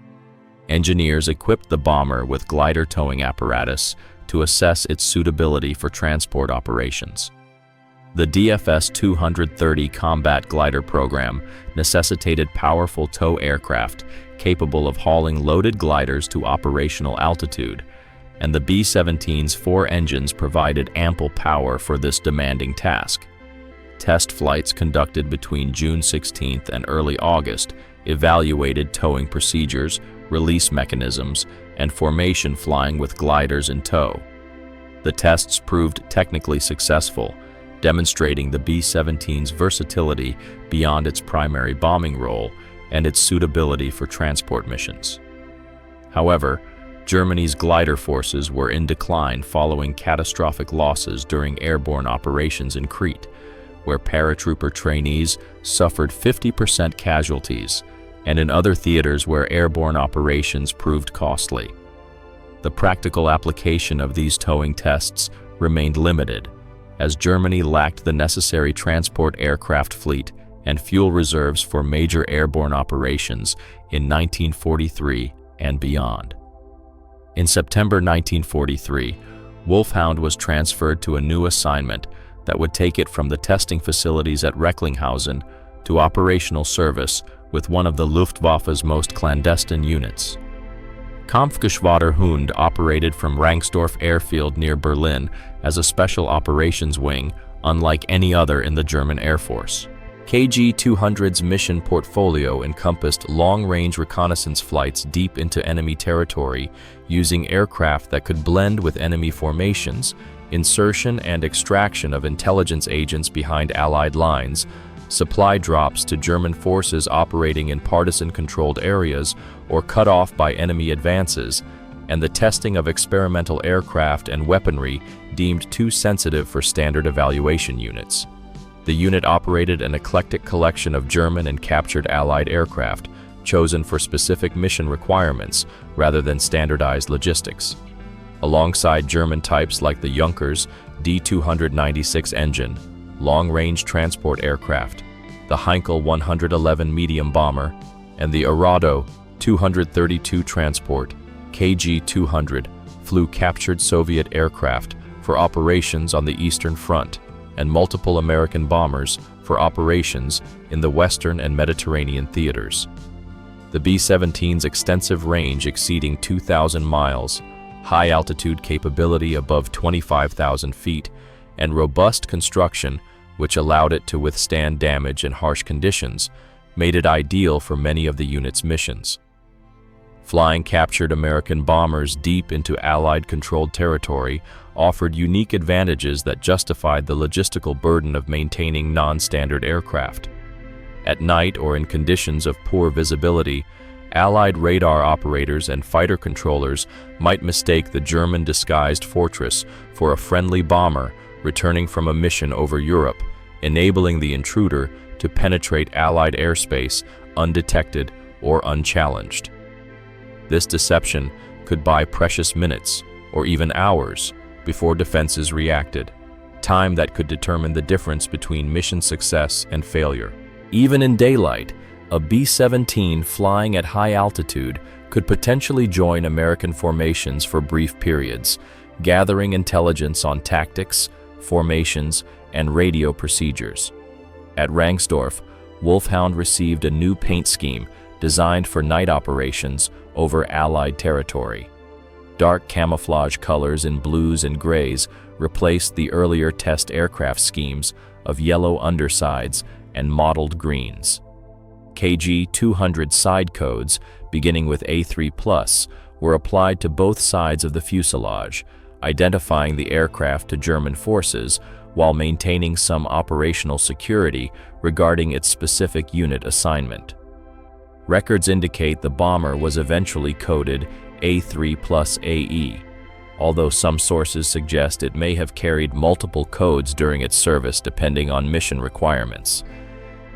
Engineers equipped the bomber with glider towing apparatus to assess its suitability for transport operations. The DFS-230 combat glider program necessitated powerful tow aircraft capable of hauling loaded gliders to operational altitude, and the B-17's 4 engines provided ample power for this demanding task. Test flights conducted between June 16th and early August evaluated towing procedures, release mechanisms, and formation flying with gliders in tow. The tests proved technically successful, demonstrating the B-17's versatility beyond its primary bombing role and its suitability for transport missions. However, Germany's glider forces were in decline following catastrophic losses during airborne operations in Crete, where paratrooper trainees suffered 50% casualties, and in other theaters where airborne operations proved costly. The practical application of these towing tests remained limited, as Germany lacked the necessary transport aircraft fleet and fuel reserves for major airborne operations in 1943 and beyond. In September 1943, Wolfhound was transferred to a new assignment that would take it from the testing facilities at Recklinghausen to operational service with one of the Luftwaffe's most clandestine units. Kampfgeschwader Hound operated from Rangsdorf Airfield near Berlin as a special operations wing unlike any other in the German Air Force. KG-200's mission portfolio encompassed long-range reconnaissance flights deep into enemy territory using aircraft that could blend with enemy formations, insertion and extraction of intelligence agents behind Allied lines, supply drops to German forces operating in partisan-controlled areas or cut off by enemy advances, and the testing of experimental aircraft and weaponry deemed too sensitive for standard evaluation units. The unit operated an eclectic collection of German and captured Allied aircraft, chosen for specific mission requirements rather than standardized logistics. Alongside German types like the Junkers D-296 engine, long-range transport aircraft, the Heinkel 111 medium bomber, and the Arado 232 transport, KG-200, flew captured Soviet aircraft for operations on the Eastern Front and multiple American bombers for operations in the Western and Mediterranean theaters. The B-17's extensive range exceeding 2,000 miles, high-altitude capability above 25,000 feet, and robust construction, which allowed it to withstand damage in harsh conditions, made it ideal for many of the unit's missions. Flying captured American bombers deep into Allied-controlled territory offered unique advantages that justified the logistical burden of maintaining non-standard aircraft. At night or in conditions of poor visibility, Allied radar operators and fighter controllers might mistake the German disguised fortress for a friendly bomber returning from a mission over Europe, enabling the intruder to penetrate Allied airspace undetected or unchallenged. This deception could buy precious minutes or even hours before defenses reacted, time that could determine the difference between mission success and failure. Even in daylight, a B-17 flying at high altitude could potentially join American formations for brief periods, gathering intelligence on tactics, formations, and radio procedures. At Rangsdorf, Wolfhound received a new paint scheme designed for night operations over Allied territory. Dark camouflage colors in blues and grays replaced the earlier test aircraft schemes of yellow undersides and mottled greens. KG-200 side codes, beginning with A3+, were applied to both sides of the fuselage, identifying the aircraft to German forces while maintaining some operational security regarding its specific unit assignment. Records indicate the bomber was eventually coded A3+AE, although some sources suggest it may have carried multiple codes during its service depending on mission requirements.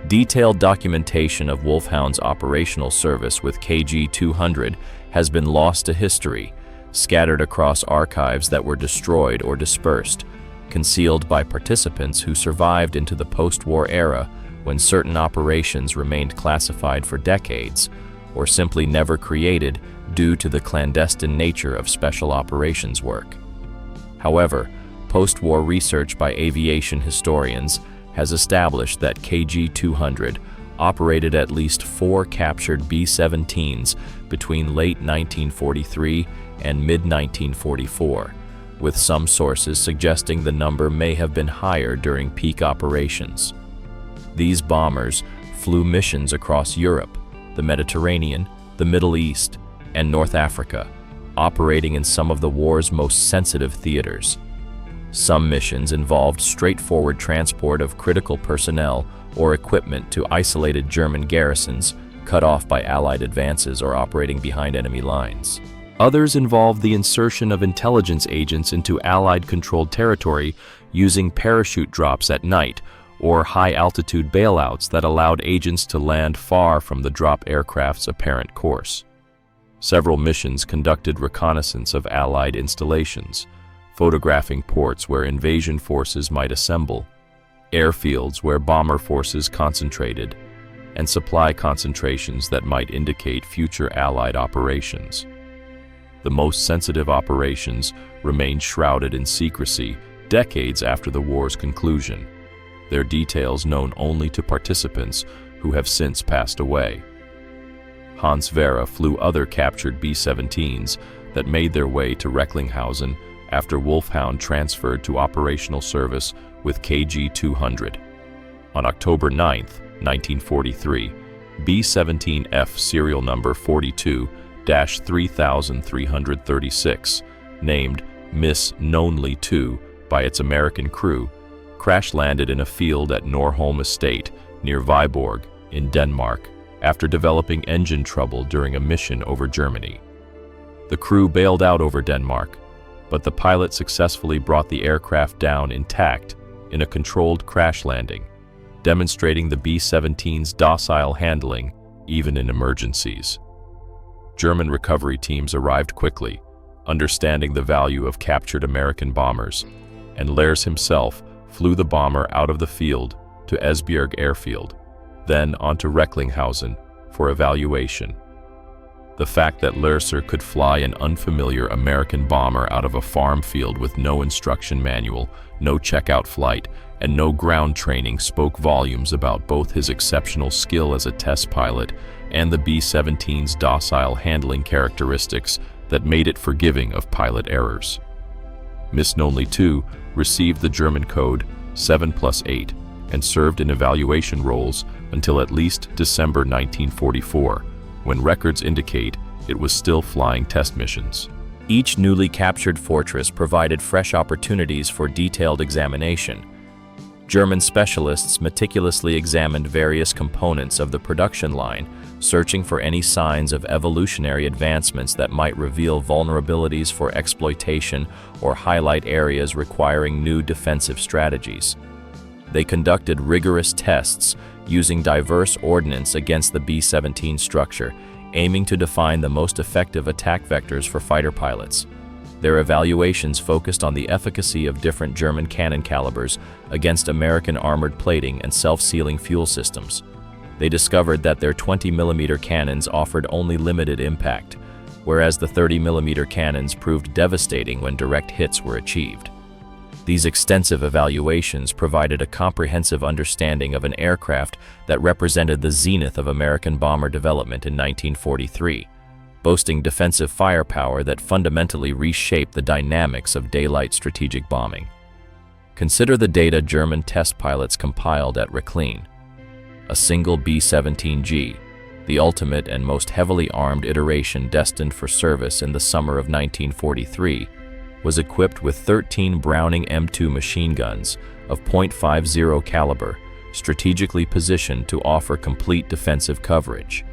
Detailed documentation of Wolfhound's operational service with KG-200 has been lost to history, scattered across archives that were destroyed or dispersed, concealed by participants who survived into the post-war era when certain operations remained classified for decades, or simply never created due to the clandestine nature of special operations work. However, post-war research by aviation historians has established that KG-200 operated at least 4 captured B-17s between late 1943 and mid-1944, with some sources suggesting the number may have been higher during peak operations. These bombers flew missions across Europe, the Mediterranean, the Middle East, and North Africa, operating in some of the war's most sensitive theaters. Some missions involved straightforward transport of critical personnel or equipment to isolated German garrisons, cut off by Allied advances or operating behind enemy lines. Others involved the insertion of intelligence agents into Allied-controlled territory using parachute drops at night or high-altitude bailouts that allowed agents to land far from the drop aircraft's apparent course. Several missions conducted reconnaissance of Allied installations, photographing ports where invasion forces might assemble, airfields where bomber forces concentrated, and supply concentrations that might indicate future Allied operations. The most sensitive operations remained shrouded in secrecy decades after the war's conclusion, their details known only to participants who have since passed away. Hans Vera flew other captured B-17s that made their way to Recklinghausen after Wolfhound transferred to operational service with KG-200. On October 9, 1943, B-17F serial number 42-3336, named Miss Knownly 2 by its American crew, crash-landed in a field at Norholm Estate near Viborg in Denmark after developing engine trouble during a mission over Germany. The crew bailed out over Denmark, but the pilot successfully brought the aircraft down intact in a controlled crash landing, demonstrating the B-17's docile handling even in emergencies. German recovery teams arrived quickly, understanding the value of captured American bombers, and Leers himself flew the bomber out of the field to Esbjerg Airfield, then onto Recklinghausen for evaluation. The fact that Leer could fly an unfamiliar American bomber out of a farm field with no instruction manual, no checkout flight, and no ground training spoke volumes about both his exceptional skill as a test pilot and the B-17's docile handling characteristics that made it forgiving of pilot errors. Miss Nonley II received the German code 7+8 and served in evaluation roles until at least December 1944, when records indicate it was still flying test missions. Each newly captured fortress provided fresh opportunities for detailed examination. German specialists meticulously examined various components of the production line, searching for any signs of evolutionary advancements that might reveal vulnerabilities for exploitation or highlight areas requiring new defensive strategies. They conducted rigorous tests using diverse ordnance against the B-17 structure, aiming to define the most effective attack vectors for fighter pilots. Their evaluations focused on the efficacy of different German cannon calibers against American armored plating and self-sealing fuel systems. They discovered that their 20mm cannons offered only limited impact, whereas the 30mm cannons proved devastating when direct hits were achieved. These extensive evaluations provided a comprehensive understanding of an aircraft that represented the zenith of American bomber development in 1943, boasting defensive firepower that fundamentally reshaped the dynamics of daylight strategic bombing. Consider the data German test pilots compiled at Recklin. A single B-17G, the ultimate and most heavily armed iteration destined for service in the summer of 1943, was equipped with 13 Browning M2 machine guns of .50 caliber, strategically positioned to offer complete defensive coverage.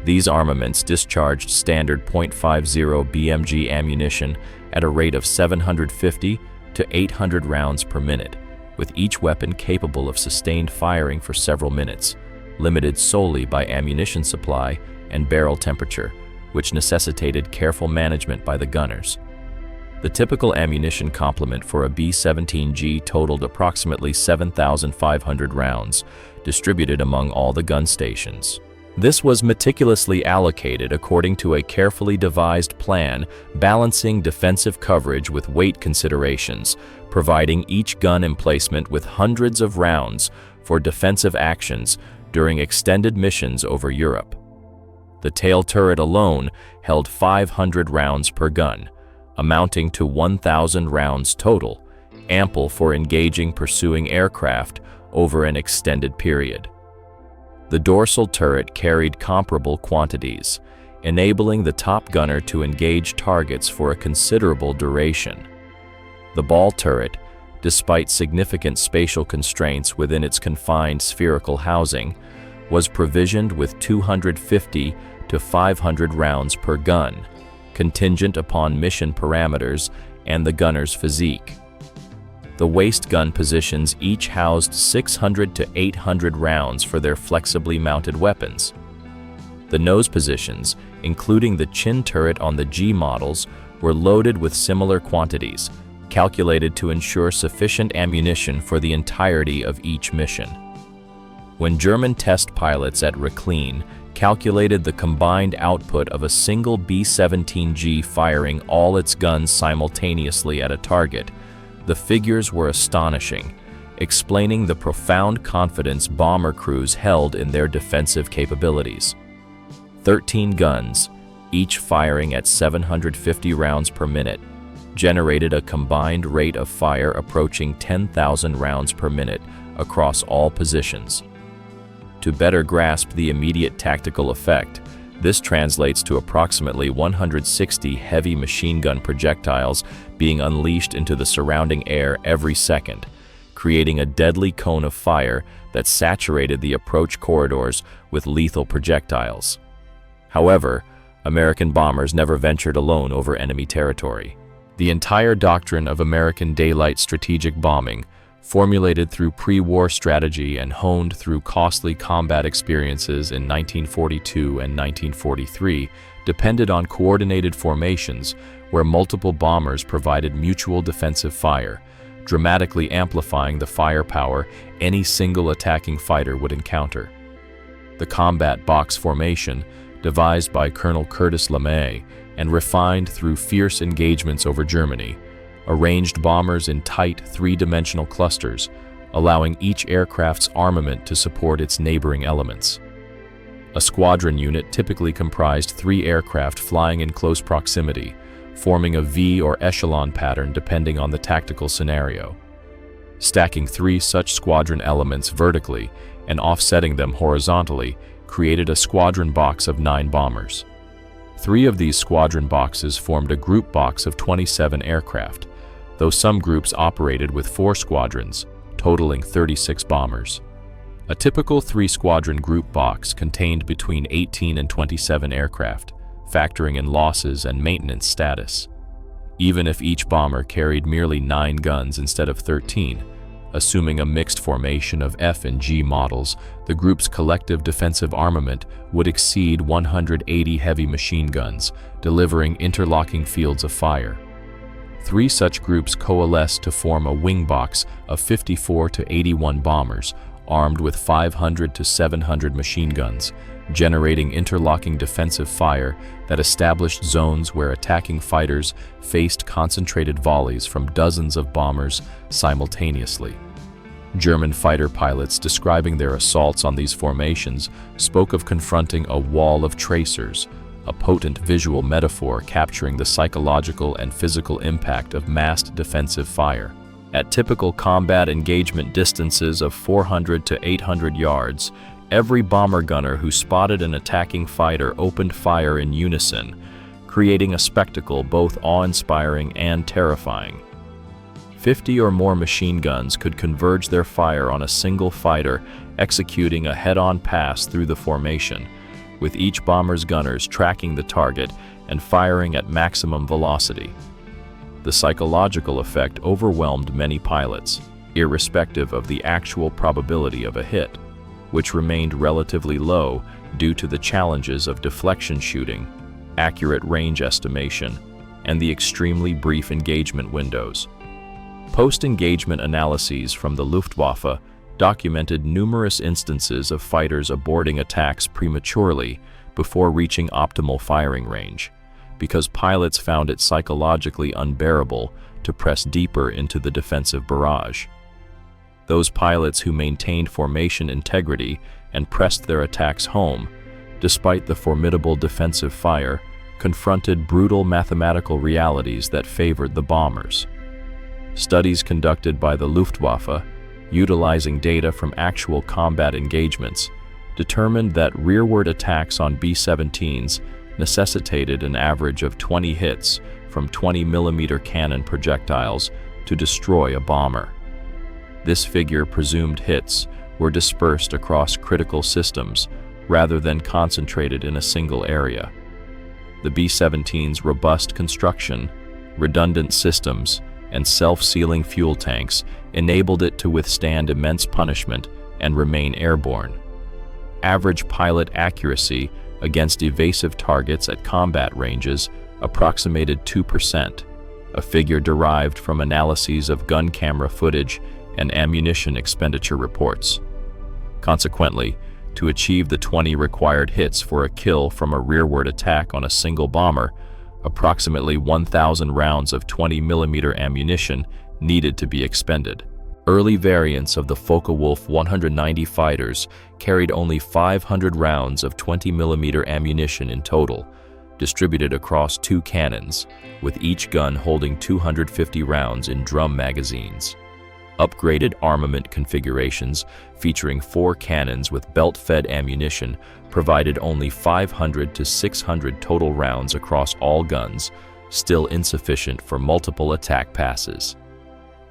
These armaments discharged standard .50 BMG ammunition at a rate of 750 to 800 rounds per minute, with each weapon capable of sustained firing for several minutes, limited solely by ammunition supply and barrel temperature, which necessitated careful management by the gunners. The typical ammunition complement for a B-17G totaled approximately 7,500 rounds, distributed among all the gun stations. This was meticulously allocated according to a carefully devised plan, balancing defensive coverage with weight considerations, providing each gun emplacement with hundreds of rounds for defensive actions during extended missions over Europe. The tail turret alone held 500 rounds per gun, amounting to 1,000 rounds total, ample for engaging pursuing aircraft over an extended period. The dorsal turret carried comparable quantities, enabling the top gunner to engage targets for a considerable duration. The ball turret, despite significant spatial constraints within its confined spherical housing, was provisioned with 250 to 500 rounds per gun, contingent upon mission parameters and the gunner's physique. The waist gun positions each housed 600 to 800 rounds for their flexibly mounted weapons. The nose positions, including the chin turret on the G models, were loaded with similar quantities, calculated to ensure sufficient ammunition for the entirety of each mission. When German test pilots at Recklin calculated the combined output of a single B-17G firing all its guns simultaneously at a target, the figures were astonishing, explaining the profound confidence bomber crews held in their defensive capabilities. 13 guns, each firing at 750 rounds per minute, generated a combined rate of fire approaching 10,000 rounds per minute across all positions. To better grasp the immediate tactical effect, this translates to approximately 160 heavy machine gun projectiles being unleashed into the surrounding air every second, creating a deadly cone of fire that saturated the approach corridors with lethal projectiles. However, American bombers never ventured alone over enemy territory. The entire doctrine of American daylight strategic bombing, formulated through pre-war strategy and honed through costly combat experiences in 1942 and 1943, depended on coordinated formations where multiple bombers provided mutual defensive fire, dramatically amplifying the firepower any single attacking fighter would encounter. The combat box formation, devised by Colonel Curtis LeMay and refined through fierce engagements over Germany, arranged bombers in tight three-dimensional clusters, allowing each aircraft's armament to support its neighboring elements. A squadron unit typically comprised 3 aircraft flying in close proximity, forming a V or echelon pattern depending on the tactical scenario. Stacking 3 such squadron elements vertically and offsetting them horizontally created a squadron box of 9 bombers. 3 of these squadron boxes formed a group box of 27 aircraft, though some groups operated with 4 squadrons, totaling 36 bombers. A typical 3-squadron group box contained between 18 and 27 aircraft, factoring in losses and maintenance status. Even if each bomber carried merely 9 guns instead of 13, assuming a mixed formation of F and G models, the group's collective defensive armament would exceed 180 heavy machine guns, delivering interlocking fields of fire. 3 such groups coalesced to form a wing box of 54 to 81 bombers, armed with 500 to 700 machine guns, generating interlocking defensive fire that established zones where attacking fighters faced concentrated volleys from dozens of bombers simultaneously. German fighter pilots describing their assaults on these formations spoke of confronting a wall of tracers, a potent visual metaphor capturing the psychological and physical impact of massed defensive fire. At typical combat engagement distances of 400 to 800 yards, every bomber gunner who spotted an attacking fighter opened fire in unison, creating a spectacle both awe-inspiring and terrifying. 50 or more machine guns could converge their fire on a single fighter, executing a head-on pass through the formation, with each bomber's gunners tracking the target and firing at maximum velocity. The psychological effect overwhelmed many pilots, irrespective of the actual probability of a hit, which remained relatively low due to the challenges of deflection shooting, accurate range estimation, and the extremely brief engagement windows. Post-engagement analyses from the Luftwaffe documented numerous instances of fighters aborting attacks prematurely before reaching optimal firing range, because pilots found it psychologically unbearable to press deeper into the defensive barrage. Those pilots who maintained formation integrity and pressed their attacks home, despite the formidable defensive fire, confronted brutal mathematical realities that favored the bombers. Studies conducted by the Luftwaffe, utilizing data from actual combat engagements, determined that rearward attacks on B-17s necessitated an average of 20 hits from 20mm cannon projectiles to destroy a bomber. This figure presumed hits were dispersed across critical systems rather than concentrated in a single area. The B-17's robust construction, redundant systems, and self-sealing fuel tanks enabled it to withstand immense punishment and remain airborne. Average pilot accuracy against evasive targets at combat ranges approximated 2%, a figure derived from analyses of gun camera footage and ammunition expenditure reports. Consequently, to achieve the 20 required hits for a kill from a rearward attack on a single bomber, approximately 1,000 rounds of 20mm ammunition needed to be expended. Early variants of the Focke-Wulf 190 fighters carried only 500 rounds of 20mm ammunition in total, distributed across 2 cannons, with each gun holding 250 rounds in drum magazines. Upgraded armament configurations featuring 4 cannons with belt-fed ammunition provided only 500 to 600 total rounds across all guns, still insufficient for multiple attack passes.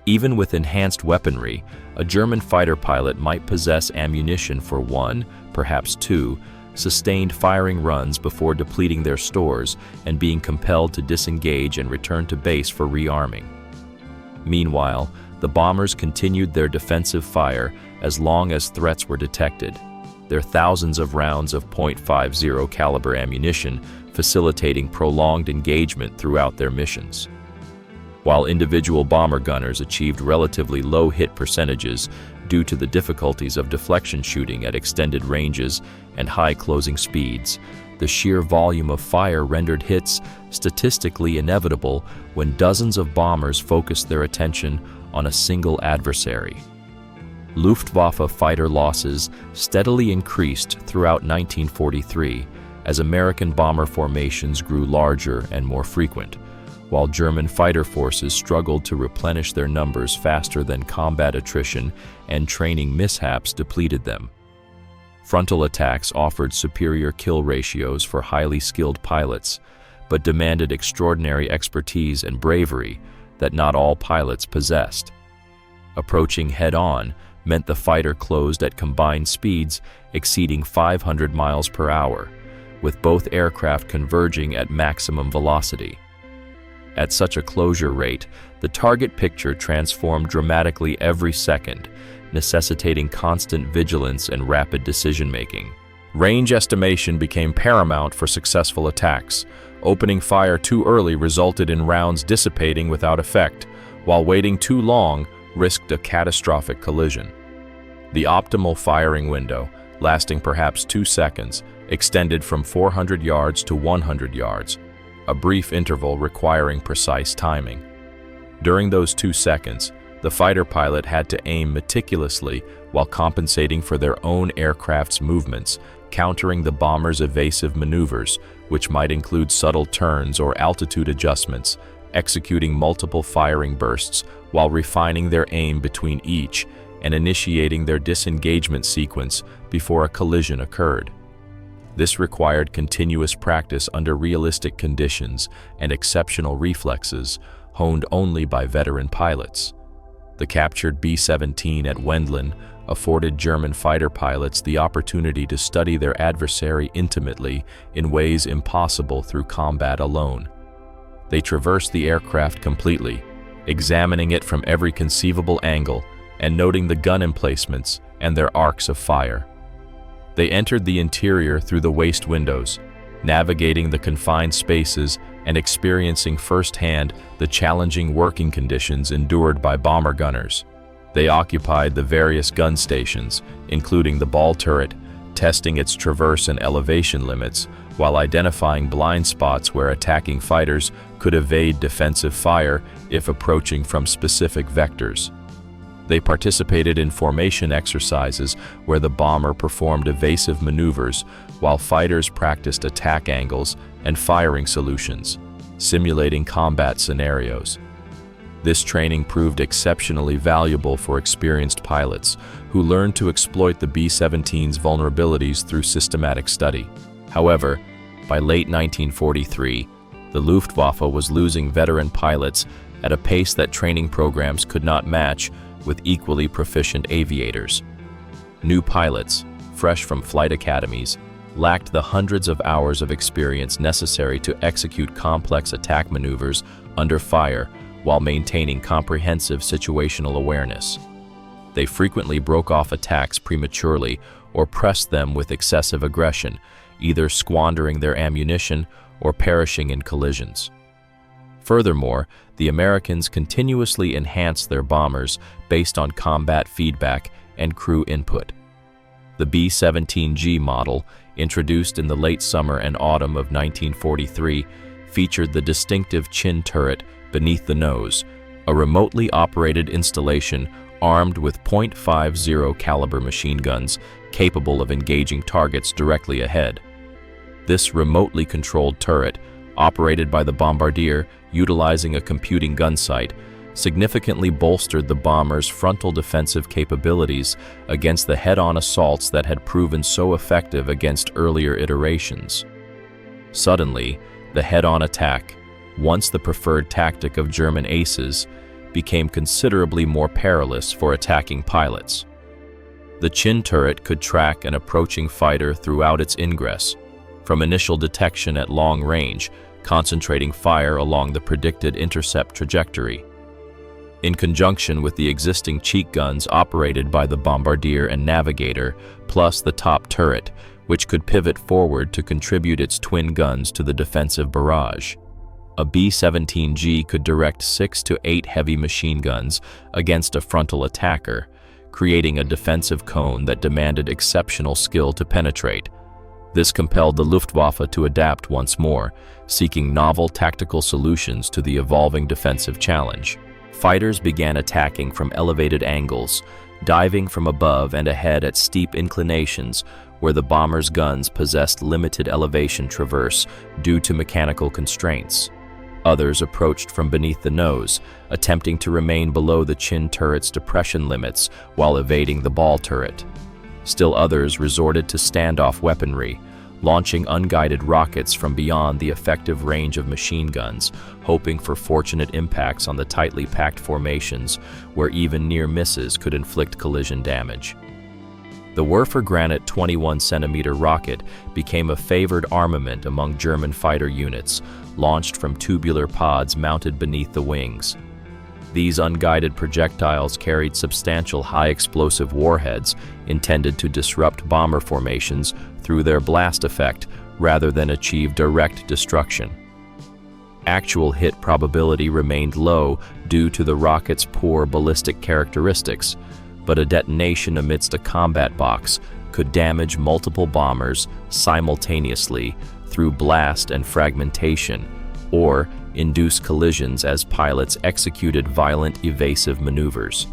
Even with enhanced weaponry, a German fighter pilot might possess ammunition for 1, perhaps 2, sustained firing runs before depleting their stores and being compelled to disengage and return to base for rearming. Meanwhile, the bombers continued their defensive fire as long as threats were detected, their thousands of rounds of .50 caliber ammunition facilitating prolonged engagement throughout their missions. while individual bomber gunners achieved relatively low hit percentages due to the difficulties of deflection shooting at extended ranges and high closing speeds. The sheer volume of fire rendered hits statistically inevitable when dozens of bombers focused their attention on a single adversary. Luftwaffe fighter losses steadily increased throughout 1943 as American bomber formations grew larger and more frequent, while German fighter forces struggled to replenish their numbers faster than combat attrition and training mishaps depleted them. Frontal attacks offered superior kill ratios for highly skilled pilots, but demanded extraordinary expertise and bravery that not all pilots possessed. Approaching head-on meant the fighter closed at combined speeds exceeding 500 miles per hour, with both aircraft converging at maximum velocity. At such a closure rate, the target picture transformed dramatically every second, necessitating constant vigilance and rapid decision-making. Range estimation became paramount for successful attacks. Opening fire too early resulted in rounds dissipating without effect, while waiting too long risked a catastrophic collision. The optimal firing window, lasting perhaps 2 seconds, extended from 400 yards to 100 yards, a brief interval requiring precise timing. During those 2 seconds, the fighter pilot had to aim meticulously while compensating for their own aircraft's movements, countering the bomber's evasive maneuvers, which might include subtle turns or altitude adjustments, executing multiple firing bursts while refining their aim between each and initiating their disengagement sequence before a collision occurred. This required continuous practice under realistic conditions and exceptional reflexes, honed only by veteran pilots. The captured B-17 at Wendland afforded German fighter pilots the opportunity to study their adversary intimately in ways impossible through combat alone. They traversed the aircraft completely, examining it from every conceivable angle and noting the gun emplacements and their arcs of fire. They entered the interior through the waist windows, navigating the confined spaces and experiencing firsthand the challenging working conditions endured by bomber gunners. They occupied the various gun stations, including the ball turret, testing its traverse and elevation limits, while identifying blind spots where attacking fighters could evade defensive fire if approaching from specific vectors. They participated in formation exercises where the bomber performed evasive maneuvers while fighters practiced attack angles and firing solutions, simulating combat scenarios. This training proved exceptionally valuable for experienced pilots who learned to exploit the B-17's vulnerabilities through systematic study. However, by late 1943, the Luftwaffe was losing veteran pilots at a pace that training programs could not match with equally proficient aviators. New pilots, fresh from flight academies, lacked the hundreds of hours of experience necessary to execute complex attack maneuvers under fire while maintaining comprehensive situational awareness. They frequently broke off attacks prematurely or pressed them with excessive aggression, either squandering their ammunition or perishing in collisions. Furthermore, the Americans continuously enhanced their bombers based on combat feedback and crew input. The B-17G model, introduced in the late summer and autumn of 1943, featured the distinctive chin turret beneath the nose, a remotely operated installation armed with .50 caliber machine guns capable of engaging targets directly ahead. This remotely controlled turret, operated by the bombardier utilizing a computing gun sight, significantly bolstered the bomber's frontal defensive capabilities against the head-on assaults that had proven so effective against earlier iterations. Suddenly, the head-on attack, once the preferred tactic of German aces, became considerably more perilous for attacking pilots. The chin turret could track an approaching fighter throughout its ingress, from initial detection at long range, concentrating fire along the predicted intercept trajectory. In conjunction with the existing cheek guns operated by the bombardier and navigator, plus the top turret, which could pivot forward to contribute its twin guns to the defensive barrage. A B-17G could direct 6 to 8 heavy machine guns against a frontal attacker, creating a defensive cone that demanded exceptional skill to penetrate. This compelled the Luftwaffe to adapt once more, seeking novel tactical solutions to the evolving defensive challenge. Fighters began attacking from elevated angles, diving from above and ahead at steep inclinations where the bomber's guns possessed limited elevation traverse due to mechanical constraints. Others approached from beneath the nose, attempting to remain below the chin turret's depression limits while evading the ball turret. Still others resorted to standoff weaponry, launching unguided rockets from beyond the effective range of machine guns, hoping for fortunate impacts on the tightly packed formations where even near misses could inflict collision damage. The Werfer Granit 21-centimeter rocket became a favored armament among German fighter units, launched from tubular pods mounted beneath the wings. These unguided projectiles carried substantial high-explosive warheads intended to disrupt bomber formations through their blast effect rather than achieve direct destruction. Actual hit probability remained low due to the rocket's poor ballistic characteristics, but a detonation amidst a combat box could damage multiple bombers simultaneously through blast and fragmentation, or induce collisions as pilots executed violent evasive maneuvers.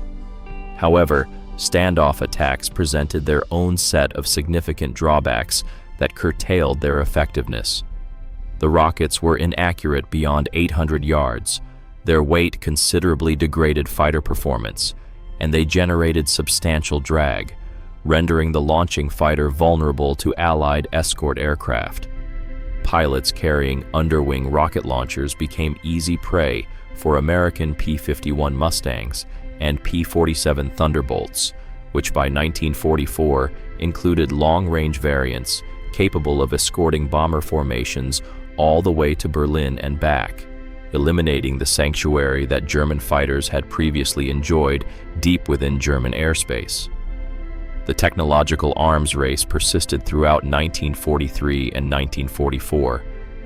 However, standoff attacks presented their own set of significant drawbacks that curtailed their effectiveness. The rockets were inaccurate beyond 800 yards, their weight considerably degraded fighter performance, and they generated substantial drag, rendering the launching fighter vulnerable to Allied escort aircraft. Pilots carrying underwing rocket launchers became easy prey for American P-51 Mustangs and P-47 Thunderbolts, which by 1944 included long-range variants capable of escorting bomber formations all the way to Berlin and back, eliminating the sanctuary that German fighters had previously enjoyed deep within German airspace. The technological arms race persisted throughout 1943 and 1944,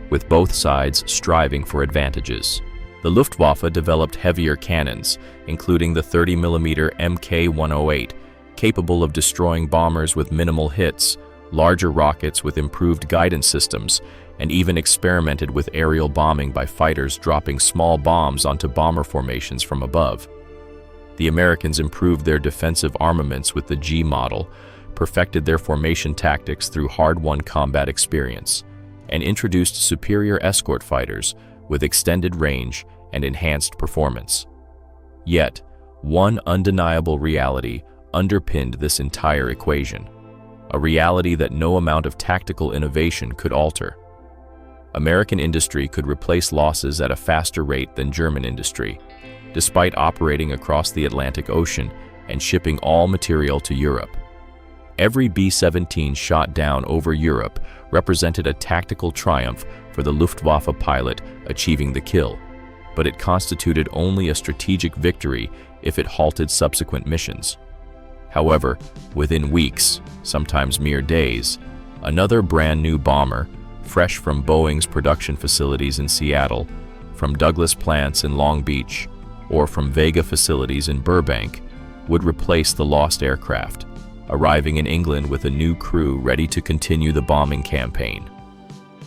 with both sides striving for advantages. The Luftwaffe developed heavier cannons, including the 30mm Mk-108, capable of destroying bombers with minimal hits, larger rockets with improved guidance systems, and even experimented with aerial bombing by fighters dropping small bombs onto bomber formations from above. The Americans improved their defensive armaments with the G model, perfected their formation tactics through hard-won combat experience, and introduced superior escort fighters with extended range and enhanced performance. Yet, one undeniable reality underpinned this entire equation, a reality that no amount of tactical innovation could alter. American industry could replace losses at a faster rate than German industry, despite operating across the Atlantic Ocean and shipping all material to Europe. Every B-17 shot down over Europe represented a tactical triumph for the Luftwaffe pilot achieving the kill, but it constituted only a strategic victory if it halted subsequent missions. However, within weeks, sometimes mere days, another brand new bomber, fresh from Boeing's production facilities in Seattle, from Douglas plants in Long Beach, or from Vega facilities in Burbank, would replace the lost aircraft, arriving in England with a new crew ready to continue the bombing campaign.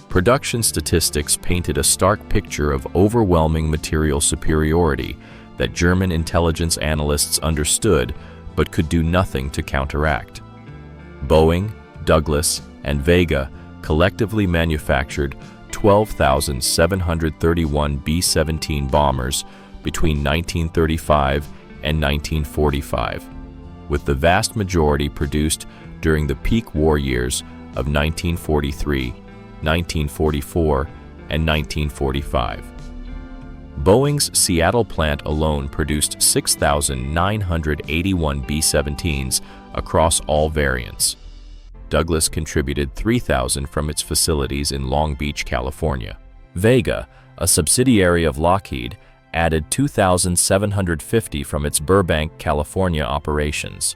Production statistics painted a stark picture of overwhelming material superiority that German intelligence analysts understood but could do nothing to counteract. Boeing, Douglas, and Vega collectively manufactured 12,731 B-17 bombers between 1935 and 1945, with the vast majority produced during the peak war years of 1943, 1944, and 1945. Boeing's Seattle plant alone produced 6,981 B-17s across all variants. Douglas contributed 3,000 from its facilities in Long Beach, California. Vega, a subsidiary of Lockheed, added 2,750 from its Burbank, California operations.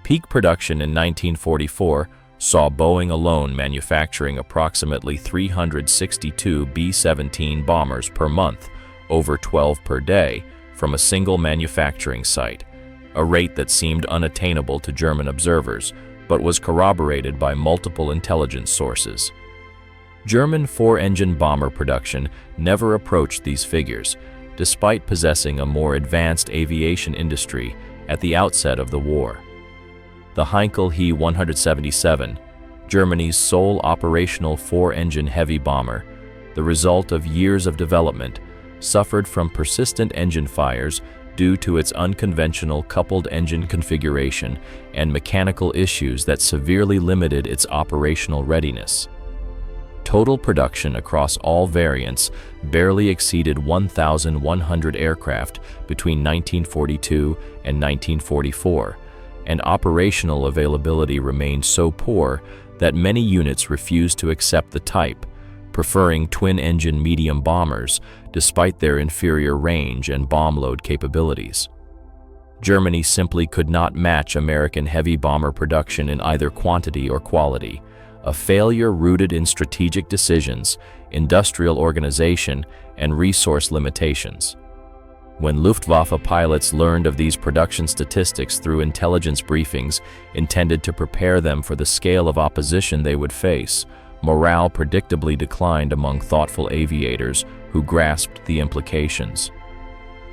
Peak production in 1944 saw Boeing alone manufacturing approximately 362 B-17 bombers per month, over 12 per day, from a single manufacturing site, a rate that seemed unattainable to German observers, but was corroborated by multiple intelligence sources. German four-engine bomber production never approached these figures, despite possessing a more advanced aviation industry at the outset of the war. The Heinkel He 177, Germany's sole operational four-engine heavy bomber, the result of years of development, suffered from persistent engine fires due to its unconventional coupled engine configuration and mechanical issues that severely limited its operational readiness. Total production across all variants barely exceeded 1,100 aircraft between 1942 and 1944, and operational availability remained so poor that many units refused to accept the type, preferring twin-engine medium bombers despite their inferior range and bomb load capabilities. Germany simply could not match American heavy bomber production in either quantity or quality, a failure rooted in strategic decisions, industrial organization, and resource limitations. When Luftwaffe pilots learned of these production statistics through intelligence briefings intended to prepare them for the scale of opposition they would face, morale predictably declined among thoughtful aviators who grasped the implications.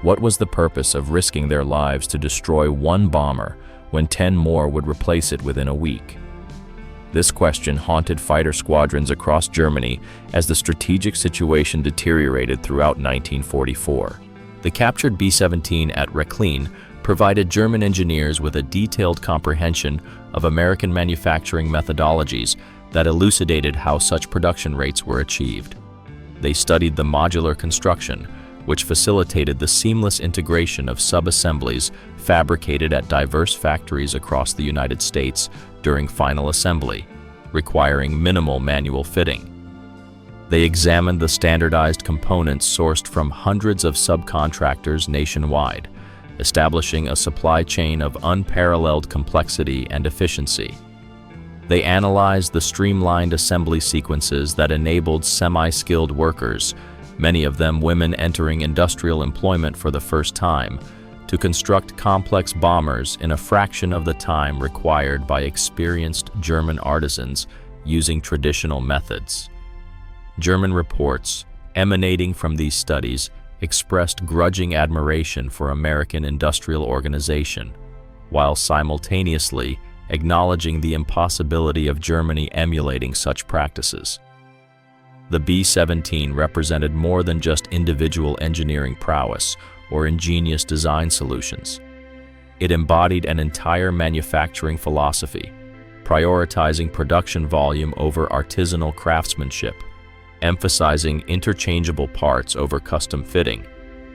What was the purpose of risking their lives to destroy one bomber when 10 more would replace it within a week? This question haunted fighter squadrons across Germany as the strategic situation deteriorated throughout 1944. The captured B-17 at Recklin provided German engineers with a detailed comprehension of American manufacturing methodologies that elucidated how such production rates were achieved. They studied the modular construction, which facilitated the seamless integration of sub-assemblies fabricated at diverse factories across the United States during final assembly, requiring minimal manual fitting. They examined the standardized components sourced from hundreds of subcontractors nationwide, establishing a supply chain of unparalleled complexity and efficiency. They analyzed the streamlined assembly sequences that enabled semi-skilled workers, many of them women entering industrial employment for the first time, to construct complex bombers in a fraction of the time required by experienced German artisans using traditional methods. German reports emanating from these studies expressed grudging admiration for American industrial organization, while simultaneously acknowledging the impossibility of Germany emulating such practices. The B-17 represented more than just individual engineering prowess or ingenious design solutions. It embodied an entire manufacturing philosophy, prioritizing production volume over artisanal craftsmanship, emphasizing interchangeable parts over custom fitting,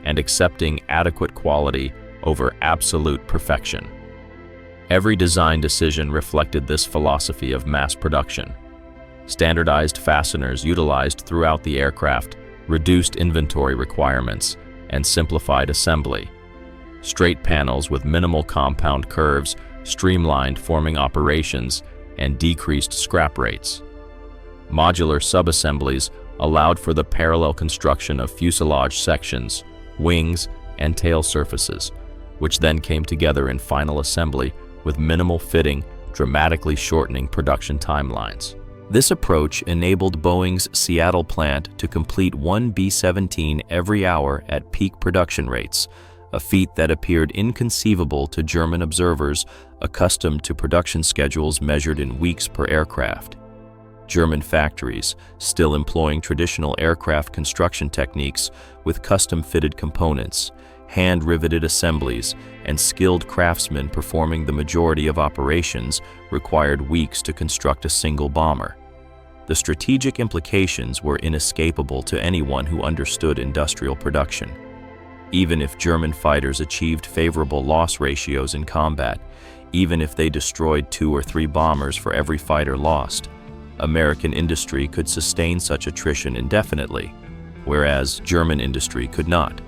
and accepting adequate quality over absolute perfection. Every design decision reflected this philosophy of mass production. Standardized fasteners utilized throughout the aircraft reduced inventory requirements and simplified assembly. Straight panels with minimal compound curves streamlined forming operations and decreased scrap rates. Modular subassemblies allowed for the parallel construction of fuselage sections, wings, and tail surfaces, which then came together in final assembly with minimal fitting, dramatically shortening production timelines. This approach enabled Boeing's Seattle plant to complete one B-17 every hour at peak production rates, a feat that appeared inconceivable to German observers accustomed to production schedules measured in weeks per aircraft. German factories, still employing traditional aircraft construction techniques with custom-fitted components, hand-riveted assemblies, and skilled craftsmen performing the majority of operations, required weeks to construct a single bomber. The strategic implications were inescapable to anyone who understood industrial production. Even if German fighters achieved favorable loss ratios in combat, even if they destroyed 2 or 3 bombers for every fighter lost, American industry could sustain such attrition indefinitely, whereas German industry could not.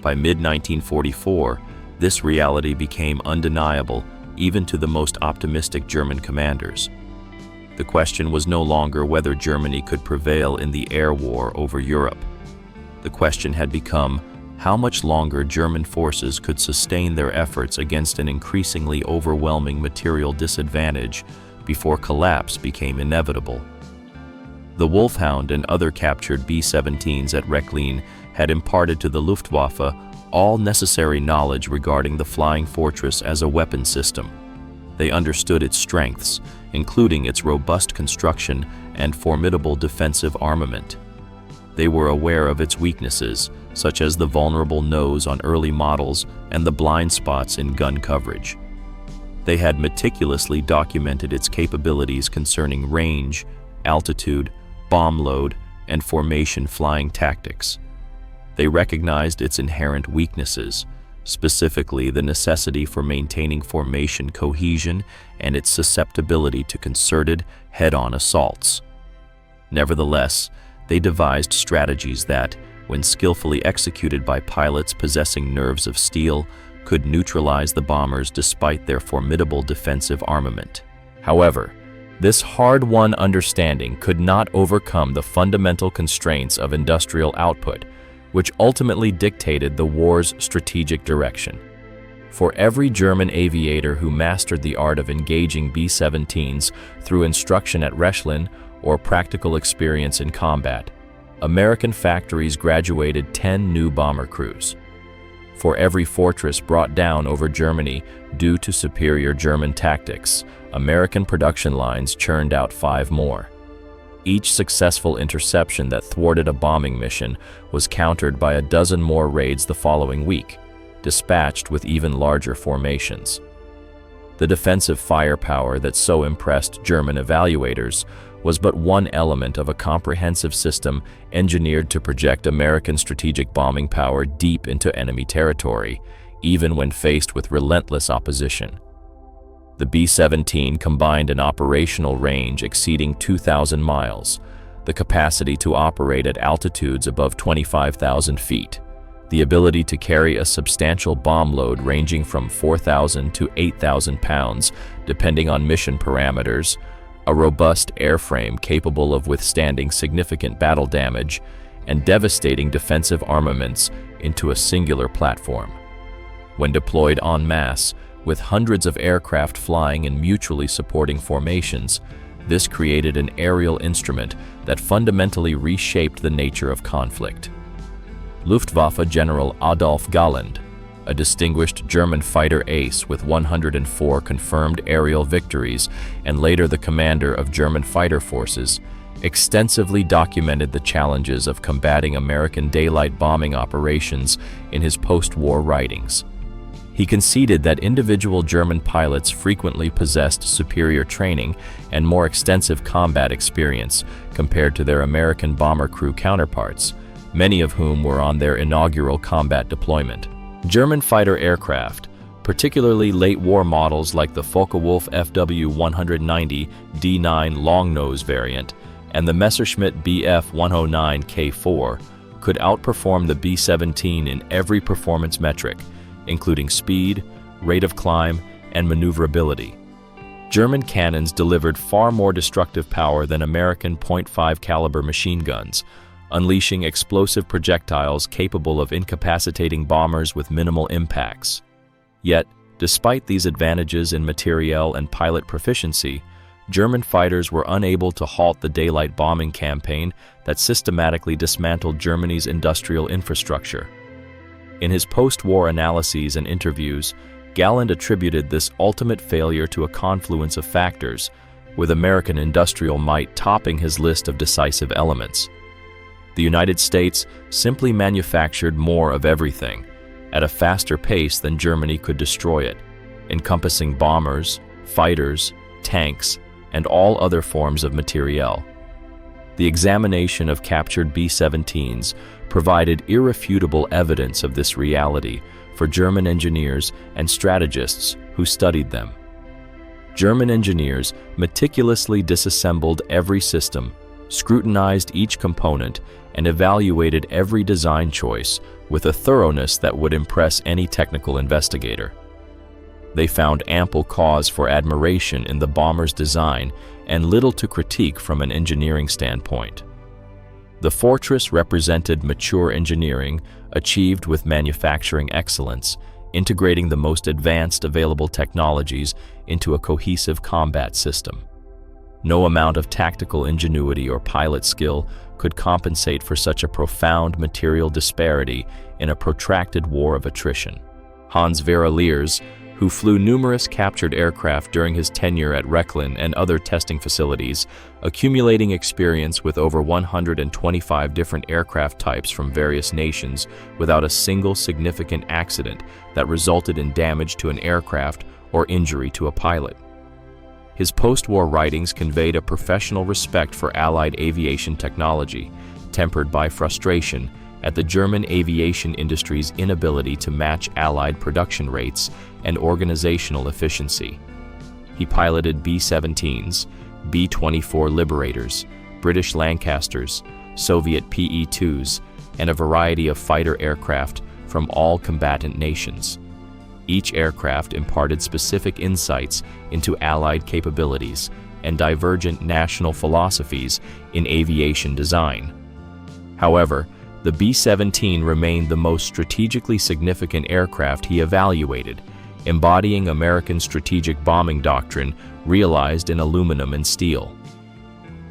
By mid-1944, this reality became undeniable even to the most optimistic German commanders. The question was no longer whether Germany could prevail in the air war over Europe. The question had become how much longer German forces could sustain their efforts against an increasingly overwhelming material disadvantage before collapse became inevitable. The Wolfhound and other captured B-17s at Recklin had imparted to the Luftwaffe all necessary knowledge regarding the Flying Fortress as a weapon system. They understood its strengths, including its robust construction and formidable defensive armament. They were aware of its weaknesses, such as the vulnerable nose on early models and the blind spots in gun coverage. They had meticulously documented its capabilities concerning range, altitude, bomb load, and formation flying tactics. They recognized its inherent weaknesses, specifically the necessity for maintaining formation cohesion and its susceptibility to concerted, head-on assaults. Nevertheless, they devised strategies that, when skillfully executed by pilots possessing nerves of steel, could neutralize the bombers despite their formidable defensive armament. However, this hard-won understanding could not overcome the fundamental constraints of industrial output, which ultimately dictated the war's strategic direction. For every German aviator who mastered the art of engaging B-17s through instruction at Rechlin or practical experience in combat, American factories graduated 10 new bomber crews. For every fortress brought down over Germany due to superior German tactics, American production lines churned out 5 more. Each successful interception that thwarted a bombing mission was countered by a dozen more raids the following week, dispatched with even larger formations. The defensive firepower that so impressed German evaluators was but one element of a comprehensive system engineered to project American strategic bombing power deep into enemy territory, even when faced with relentless opposition. The B-17 combined an operational range exceeding 2,000 miles, the capacity to operate at altitudes above 25,000 feet, the ability to carry a substantial bomb load ranging from 4,000 to 8,000 pounds, depending on mission parameters, a robust airframe capable of withstanding significant battle damage, and devastating defensive armaments into a singular platform. When deployed en masse, with hundreds of aircraft flying in mutually supporting formations, this created an aerial instrument that fundamentally reshaped the nature of conflict. Luftwaffe General Adolf Galland, a distinguished German fighter ace with 104 confirmed aerial victories and later the commander of German fighter forces, extensively documented the challenges of combating American daylight bombing operations in his post-war writings. He conceded that individual German pilots frequently possessed superior training and more extensive combat experience compared to their American bomber crew counterparts, many of whom were on their inaugural combat deployment. German fighter aircraft, particularly late-war models like the Focke-Wulf FW-190 D9 long-nose variant and the Messerschmitt Bf-109K4, could outperform the B-17 in every performance metric, including speed, rate of climb, and maneuverability. German cannons delivered far more destructive power than American .5 caliber machine guns, unleashing explosive projectiles capable of incapacitating bombers with minimal impacts. Yet, despite these advantages in materiel and pilot proficiency, German fighters were unable to halt the daylight bombing campaign that systematically dismantled Germany's industrial infrastructure. In his post-war analyses and interviews, Galland attributed this ultimate failure to a confluence of factors, with American industrial might topping his list of decisive elements. The United States simply manufactured more of everything, at a faster pace than Germany could destroy it, encompassing bombers, fighters, tanks, and all other forms of materiel. The examination of captured B-17s provided irrefutable evidence of this reality for German engineers and strategists who studied them. German engineers meticulously disassembled every system, scrutinized each component, and evaluated every design choice with a thoroughness that would impress any technical investigator. They found ample cause for admiration in the bomber's design and little to critique from an engineering standpoint. The Fortress represented mature engineering achieved with manufacturing excellence, integrating the most advanced available technologies into a cohesive combat system. No amount of tactical ingenuity or pilot skill could compensate for such a profound material disparity in a protracted war of attrition. Hans Vera Leer, who flew numerous captured aircraft during his tenure at Recklin and other testing facilities, accumulating experience with over 125 different aircraft types from various nations without a single significant accident that resulted in damage to an aircraft or injury to a pilot. His post-war writings conveyed a professional respect for Allied aviation technology, tempered by frustration at the German aviation industry's inability to match Allied production rates and organizational efficiency. He piloted B-17s, B-24 Liberators, British Lancasters, Soviet PE-2s, and a variety of fighter aircraft from all combatant nations. Each aircraft imparted specific insights into Allied capabilities and divergent national philosophies in aviation design. However, the B-17 remained the most strategically significant aircraft he evaluated, embodying American strategic bombing doctrine realized in aluminum and steel.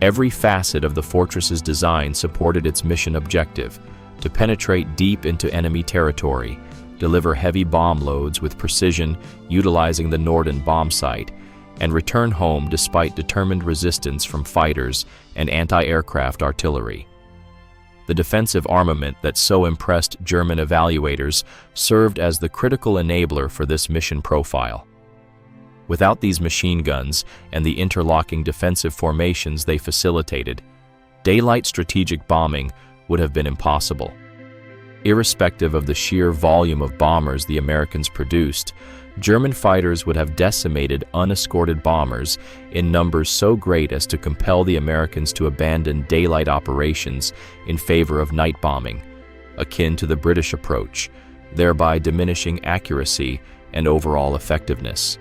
Every facet of the Fortress's design supported its mission objective: to penetrate deep into enemy territory, deliver heavy bomb loads with precision utilizing the Norden bomb site, and return home despite determined resistance from fighters and anti-aircraft artillery. The defensive armament that so impressed German evaluators served as the critical enabler for this mission profile. Without these machine guns and the interlocking defensive formations they facilitated, daylight strategic bombing would have been impossible. Irrespective of the sheer volume of bombers the Americans produced, German fighters would have decimated unescorted bombers in numbers so great as to compel the Americans to abandon daylight operations in favor of night bombing, akin to the British approach, thereby diminishing accuracy and overall effectiveness.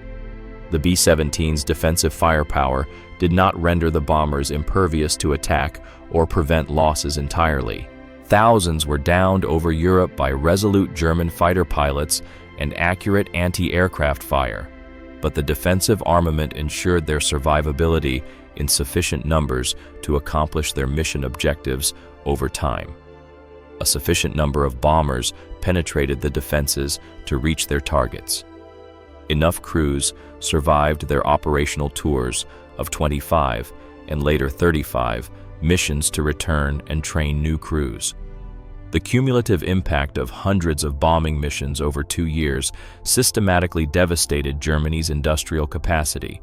The B-17's defensive firepower did not render the bombers impervious to attack or prevent losses entirely. Thousands were downed over Europe by resolute German fighter pilots and accurate anti-aircraft fire, but the defensive armament ensured their survivability in sufficient numbers to accomplish their mission objectives over time. A sufficient number of bombers penetrated the defenses to reach their targets. Enough crews survived their operational tours of 25 and later 35 missions to return and train new crews. The cumulative impact of hundreds of bombing missions over 2 years systematically devastated Germany's industrial capacity,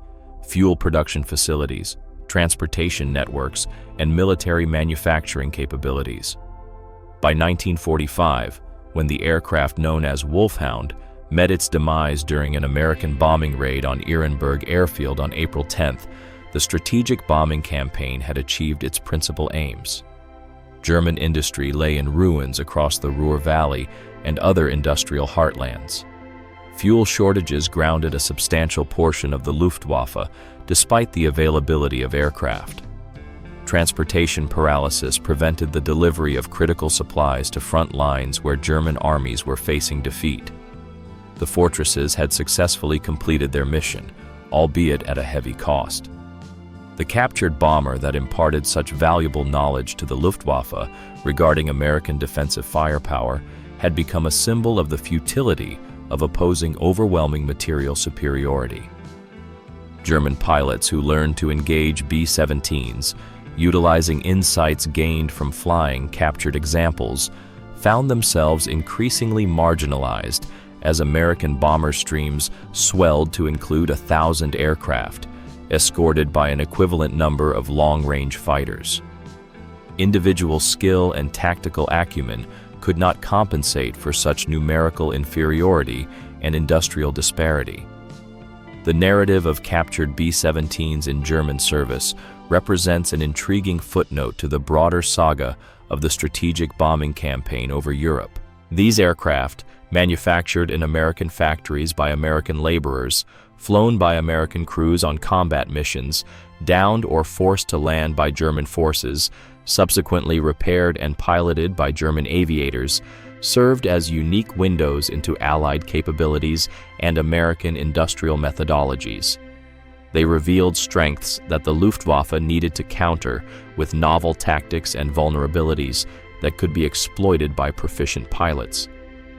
fuel production facilities, transportation networks, and military manufacturing capabilities. By 1945, when the aircraft known as Hound met its demise during an American bombing raid on Ehrenberg Airfield on April 10th, the strategic bombing campaign had achieved its principal aims. German industry lay in ruins across the Ruhr Valley and other industrial heartlands. Fuel shortages grounded a substantial portion of the Luftwaffe, despite the availability of aircraft. Transportation paralysis prevented the delivery of critical supplies to front lines where German armies were facing defeat. The fortresses had successfully completed their mission, albeit at a heavy cost. The captured bomber that imparted such valuable knowledge to the Luftwaffe regarding American defensive firepower had become a symbol of the futility of opposing overwhelming material superiority. German pilots who learned to engage B-17s, utilizing insights gained from flying captured examples, found themselves increasingly marginalized as American bomber streams swelled to include 1,000 aircraft, escorted by an equivalent number of long-range fighters. Individual skill and tactical acumen could not compensate for such numerical inferiority and industrial disparity. The narrative of captured B-17s in German service represents an intriguing footnote to the broader saga of the strategic bombing campaign over Europe. These aircraft, manufactured in American factories by American laborers, flown by American crews on combat missions, downed or forced to land by German forces, subsequently repaired and piloted by German aviators, served as unique windows into Allied capabilities and American industrial methodologies. They revealed strengths that the Luftwaffe needed to counter with novel tactics and vulnerabilities that could be exploited by proficient pilots.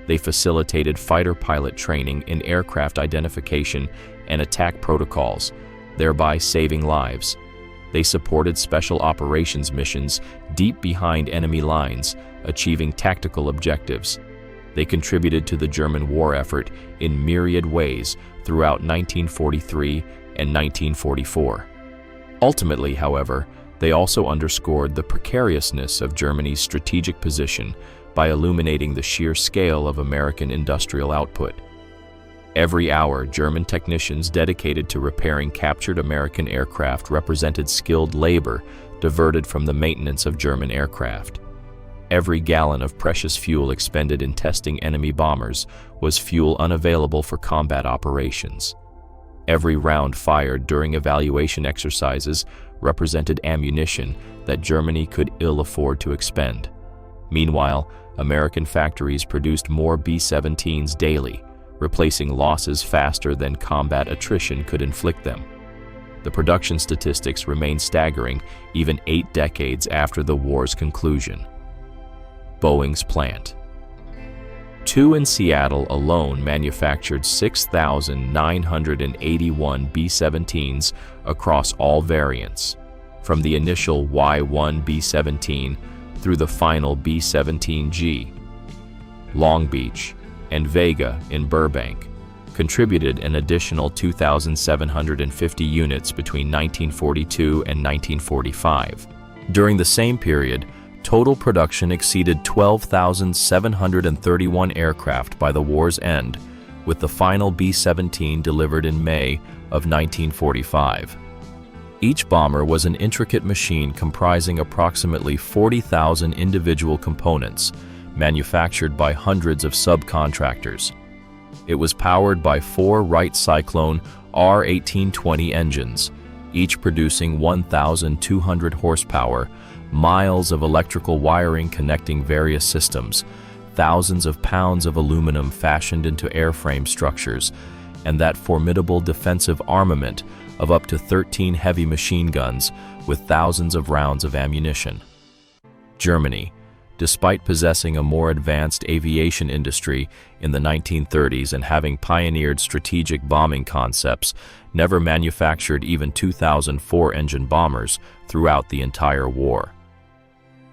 They facilitated fighter pilot training in aircraft identification and attack protocols, thereby saving lives. They supported special operations missions deep behind enemy lines, achieving tactical objectives. They contributed to the German war effort in myriad ways throughout 1943 and 1944. Ultimately, however, they also underscored the precariousness of Germany's strategic position by illuminating the sheer scale of American industrial output. Every hour, German technicians dedicated to repairing captured American aircraft represented skilled labor diverted from the maintenance of German aircraft. Every gallon of precious fuel expended in testing enemy bombers was fuel unavailable for combat operations. Every round fired during evaluation exercises represented ammunition that Germany could ill afford to expend. Meanwhile, American factories produced more B-17s daily, replacing losses faster than combat attrition could inflict them. The production statistics remain staggering even 8 decades after the war's conclusion. Boeing's plant. 2 in Seattle alone manufactured 6,981 B-17s across all variants, from the initial Y-1 B-17 through the final B-17G. Long Beach and Vega in Burbank contributed an additional 2,750 units between 1942 and 1945. During the same period, total production exceeded 12,731 aircraft by the war's end, with the final B-17 delivered in May of 1945. Each bomber was an intricate machine comprising approximately 40,000 individual components, manufactured by hundreds of subcontractors. It was powered by 4 Wright Cyclone R-1820 engines, each producing 1,200 horsepower, miles of electrical wiring connecting various systems, thousands of pounds of aluminum fashioned into airframe structures, and that formidable defensive armament of up to 13 heavy machine guns with thousands of rounds of ammunition. Germany, despite possessing a more advanced aviation industry in the 1930s and having pioneered strategic bombing concepts, never manufactured even 2004 engine bombers throughout the entire war.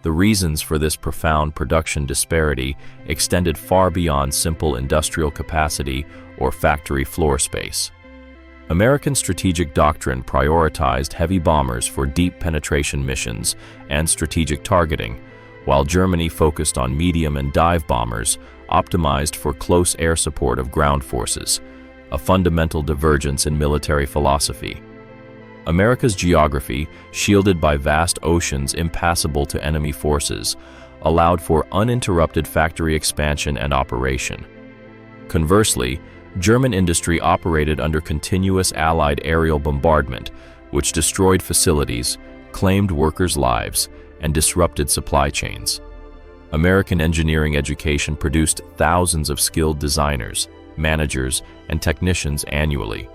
The reasons for this profound production disparity extended far beyond simple industrial capacity or factory floor space. American strategic doctrine prioritized heavy bombers for deep penetration missions and strategic targeting, while Germany focused on medium and dive bombers optimized for close air support of ground forces, a fundamental divergence in military philosophy. America's geography, shielded by vast oceans impassable to enemy forces, allowed for uninterrupted factory expansion and operation. Conversely, German industry operated under continuous Allied aerial bombardment, which destroyed facilities, claimed workers' lives, and disrupted supply chains. American engineering education produced thousands of skilled designers, managers, and technicians annually,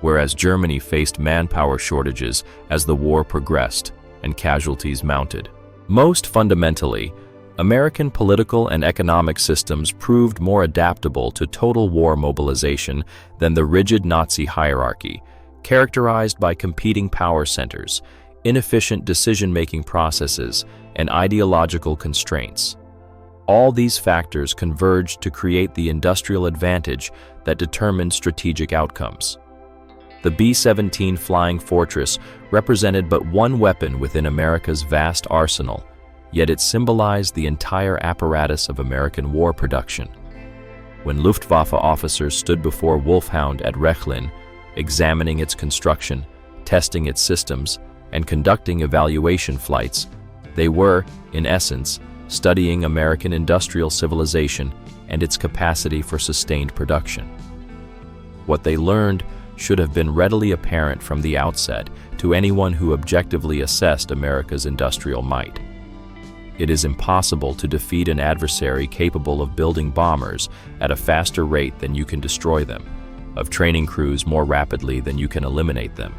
whereas Germany faced manpower shortages as the war progressed and casualties mounted. Most fundamentally, American political and economic systems proved more adaptable to total war mobilization than the rigid Nazi hierarchy, characterized by competing power centers, inefficient decision-making processes, and ideological constraints. All these factors converged to create the industrial advantage that determined strategic outcomes. The B-17 Flying Fortress represented but one weapon within America's vast arsenal, yet it symbolized the entire apparatus of American war production. When Luftwaffe officers stood before Hound at Recklin, examining its construction, testing its systems, and conducting evaluation flights, they were, in essence, studying American industrial civilization and its capacity for sustained production. What they learned should have been readily apparent from the outset to anyone who objectively assessed America's industrial might. It is impossible to defeat an adversary capable of building bombers at a faster rate than you can destroy them, of training crews more rapidly than you can eliminate them,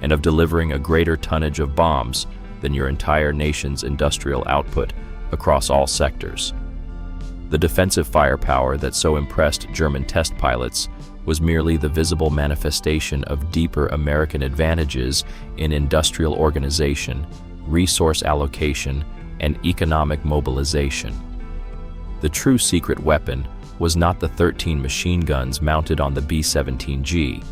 and of delivering a greater tonnage of bombs than your entire nation's industrial output across all sectors. The defensive firepower that so impressed German test pilots was merely the visible manifestation of deeper American advantages in industrial organization, resource allocation, and economic mobilization. The true secret weapon was not the 13 machine guns mounted on the B-17G,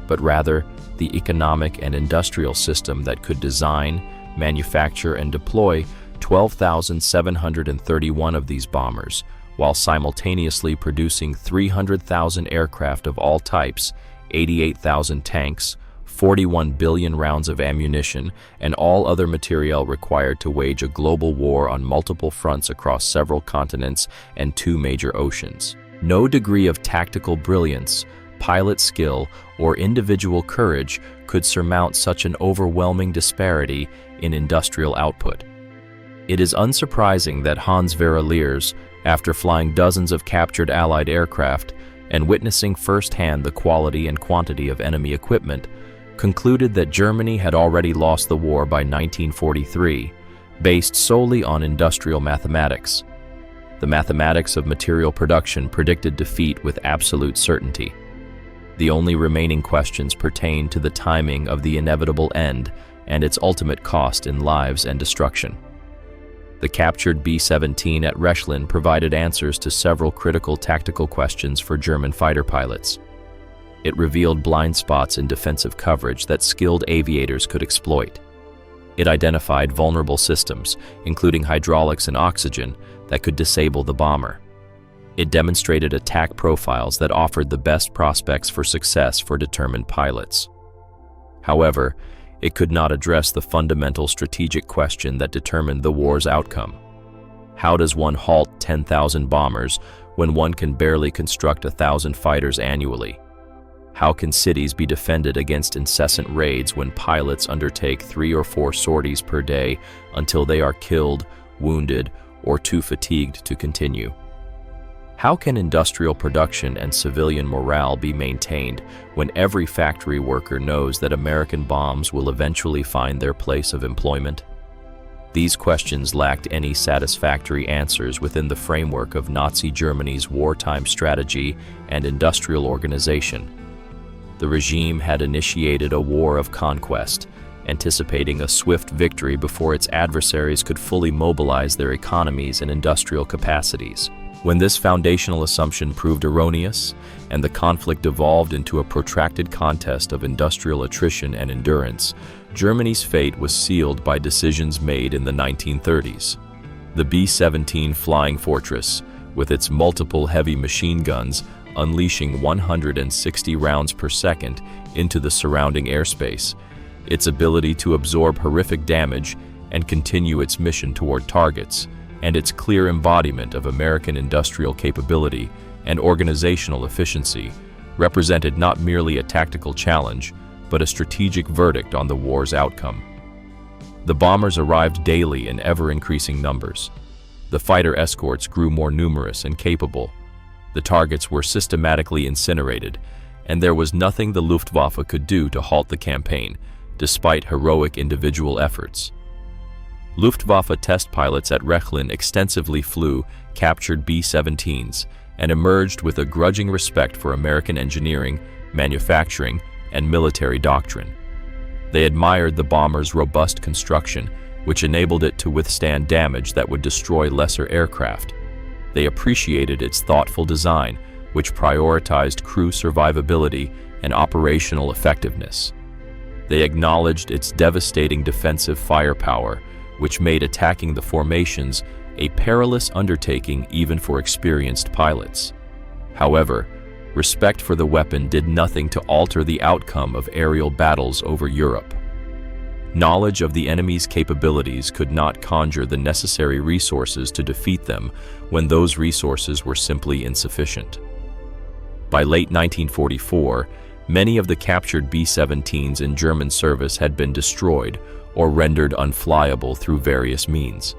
but rather the economic and industrial system that could design, manufacture, and deploy 12,731 of these bombers, while simultaneously producing 300,000 aircraft of all types, 88,000 tanks, 41 billion rounds of ammunition, and all other materiel required to wage a global war on multiple fronts across several continents and 2 major oceans. No degree of tactical brilliance, pilot skill, or individual courage could surmount such an overwhelming disparity in industrial output. It is unsurprising that Hans Vera Leer, after flying dozens of captured Allied aircraft and witnessing firsthand the quality and quantity of enemy equipment, concluded that Germany had already lost the war by 1943, based solely on industrial mathematics. The mathematics of material production predicted defeat with absolute certainty. The only remaining questions pertain to the timing of the inevitable end and its ultimate cost in lives and destruction. The captured B-17 at Rechlin provided answers to several critical tactical questions for German fighter pilots. It revealed blind spots in defensive coverage that skilled aviators could exploit. It identified vulnerable systems, including hydraulics and oxygen, that could disable the bomber. It demonstrated attack profiles that offered the best prospects for success for determined pilots. However, it could not address the fundamental strategic question that determined the war's outcome. How does one halt 10,000 bombers when one can barely construct 1,000 fighters annually? How can cities be defended against incessant raids when pilots undertake 3 or 4 sorties per day until they are killed, wounded, or too fatigued to continue? How can industrial production and civilian morale be maintained when every factory worker knows that American bombs will eventually find their place of employment? These questions lacked any satisfactory answers within the framework of Nazi Germany's wartime strategy and industrial organization. The regime had initiated a war of conquest, anticipating a swift victory before its adversaries could fully mobilize their economies and industrial capacities. When this foundational assumption proved erroneous, and the conflict evolved into a protracted contest of industrial attrition and endurance, Germany's fate was sealed by decisions made in the 1930s. The B-17 Flying Fortress, with its multiple heavy machine guns unleashing 160 rounds per second into the surrounding airspace, its ability to absorb horrific damage and continue its mission toward targets, and its clear embodiment of American industrial capability and organizational efficiency, represented not merely a tactical challenge, but a strategic verdict on the war's outcome. The bombers arrived daily in ever-increasing numbers. The fighter escorts grew more numerous and capable. The targets were systematically incinerated, and there was nothing the Luftwaffe could do to halt the campaign, despite heroic individual efforts. Luftwaffe test pilots at Rechlin extensively flew captured B-17s and emerged with a grudging respect for American engineering, manufacturing, and military doctrine. They admired the bomber's robust construction, which enabled it to withstand damage that would destroy lesser aircraft. They appreciated its thoughtful design, which prioritized crew survivability and operational effectiveness. They acknowledged its devastating defensive firepower, which made attacking the formations a perilous undertaking even for experienced pilots. However, respect for the weapon did nothing to alter the outcome of aerial battles over Europe. Knowledge of the enemy's capabilities could not conjure the necessary resources to defeat them when those resources were simply insufficient. By late 1944, Many of the captured B-17s in German service had been destroyed or rendered unflyable through various means.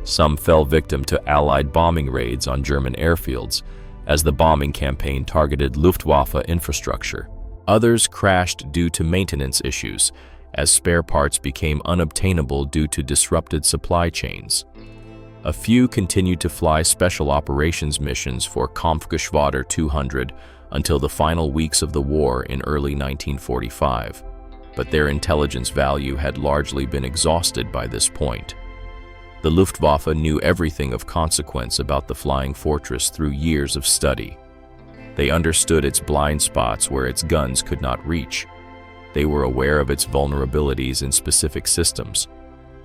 Some fell victim to Allied bombing raids on German airfields, as the bombing campaign targeted Luftwaffe infrastructure. Others crashed due to maintenance issues, as spare parts became unobtainable due to disrupted supply chains. A few continued to fly special operations missions for Kampfgeschwader 200 until the final weeks of the war in early 1945, but their intelligence value had largely been exhausted by this point. The Luftwaffe knew everything of consequence about the Flying Fortress through years of study. They understood its blind spots where its guns could not reach. They were aware of its vulnerabilities in specific systems.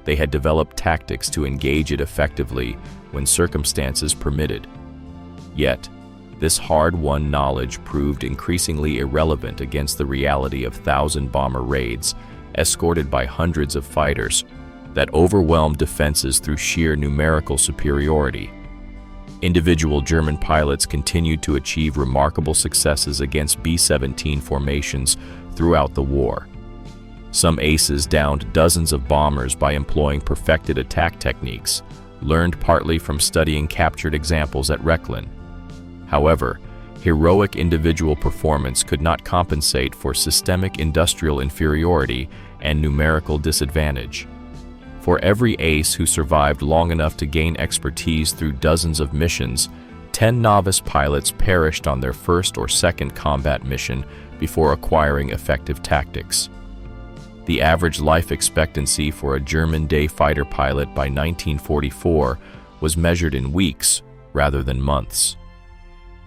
They had developed tactics to engage it effectively when circumstances permitted. Yet, this hard-won knowledge proved increasingly irrelevant against the reality of thousand-bomber raids, escorted by hundreds of fighters, that overwhelmed defenses through sheer numerical superiority. Individual German pilots continued to achieve remarkable successes against B-17 formations throughout the war. Some aces downed dozens of bombers by employing perfected attack techniques, learned partly from studying captured examples at Recklin. However, heroic individual performance could not compensate for systemic industrial inferiority and numerical disadvantage. For every ace who survived long enough to gain expertise through dozens of missions, 10 novice pilots perished on their first or second combat mission before acquiring effective tactics. The average life expectancy for a German day fighter pilot by 1944 was measured in weeks rather than months.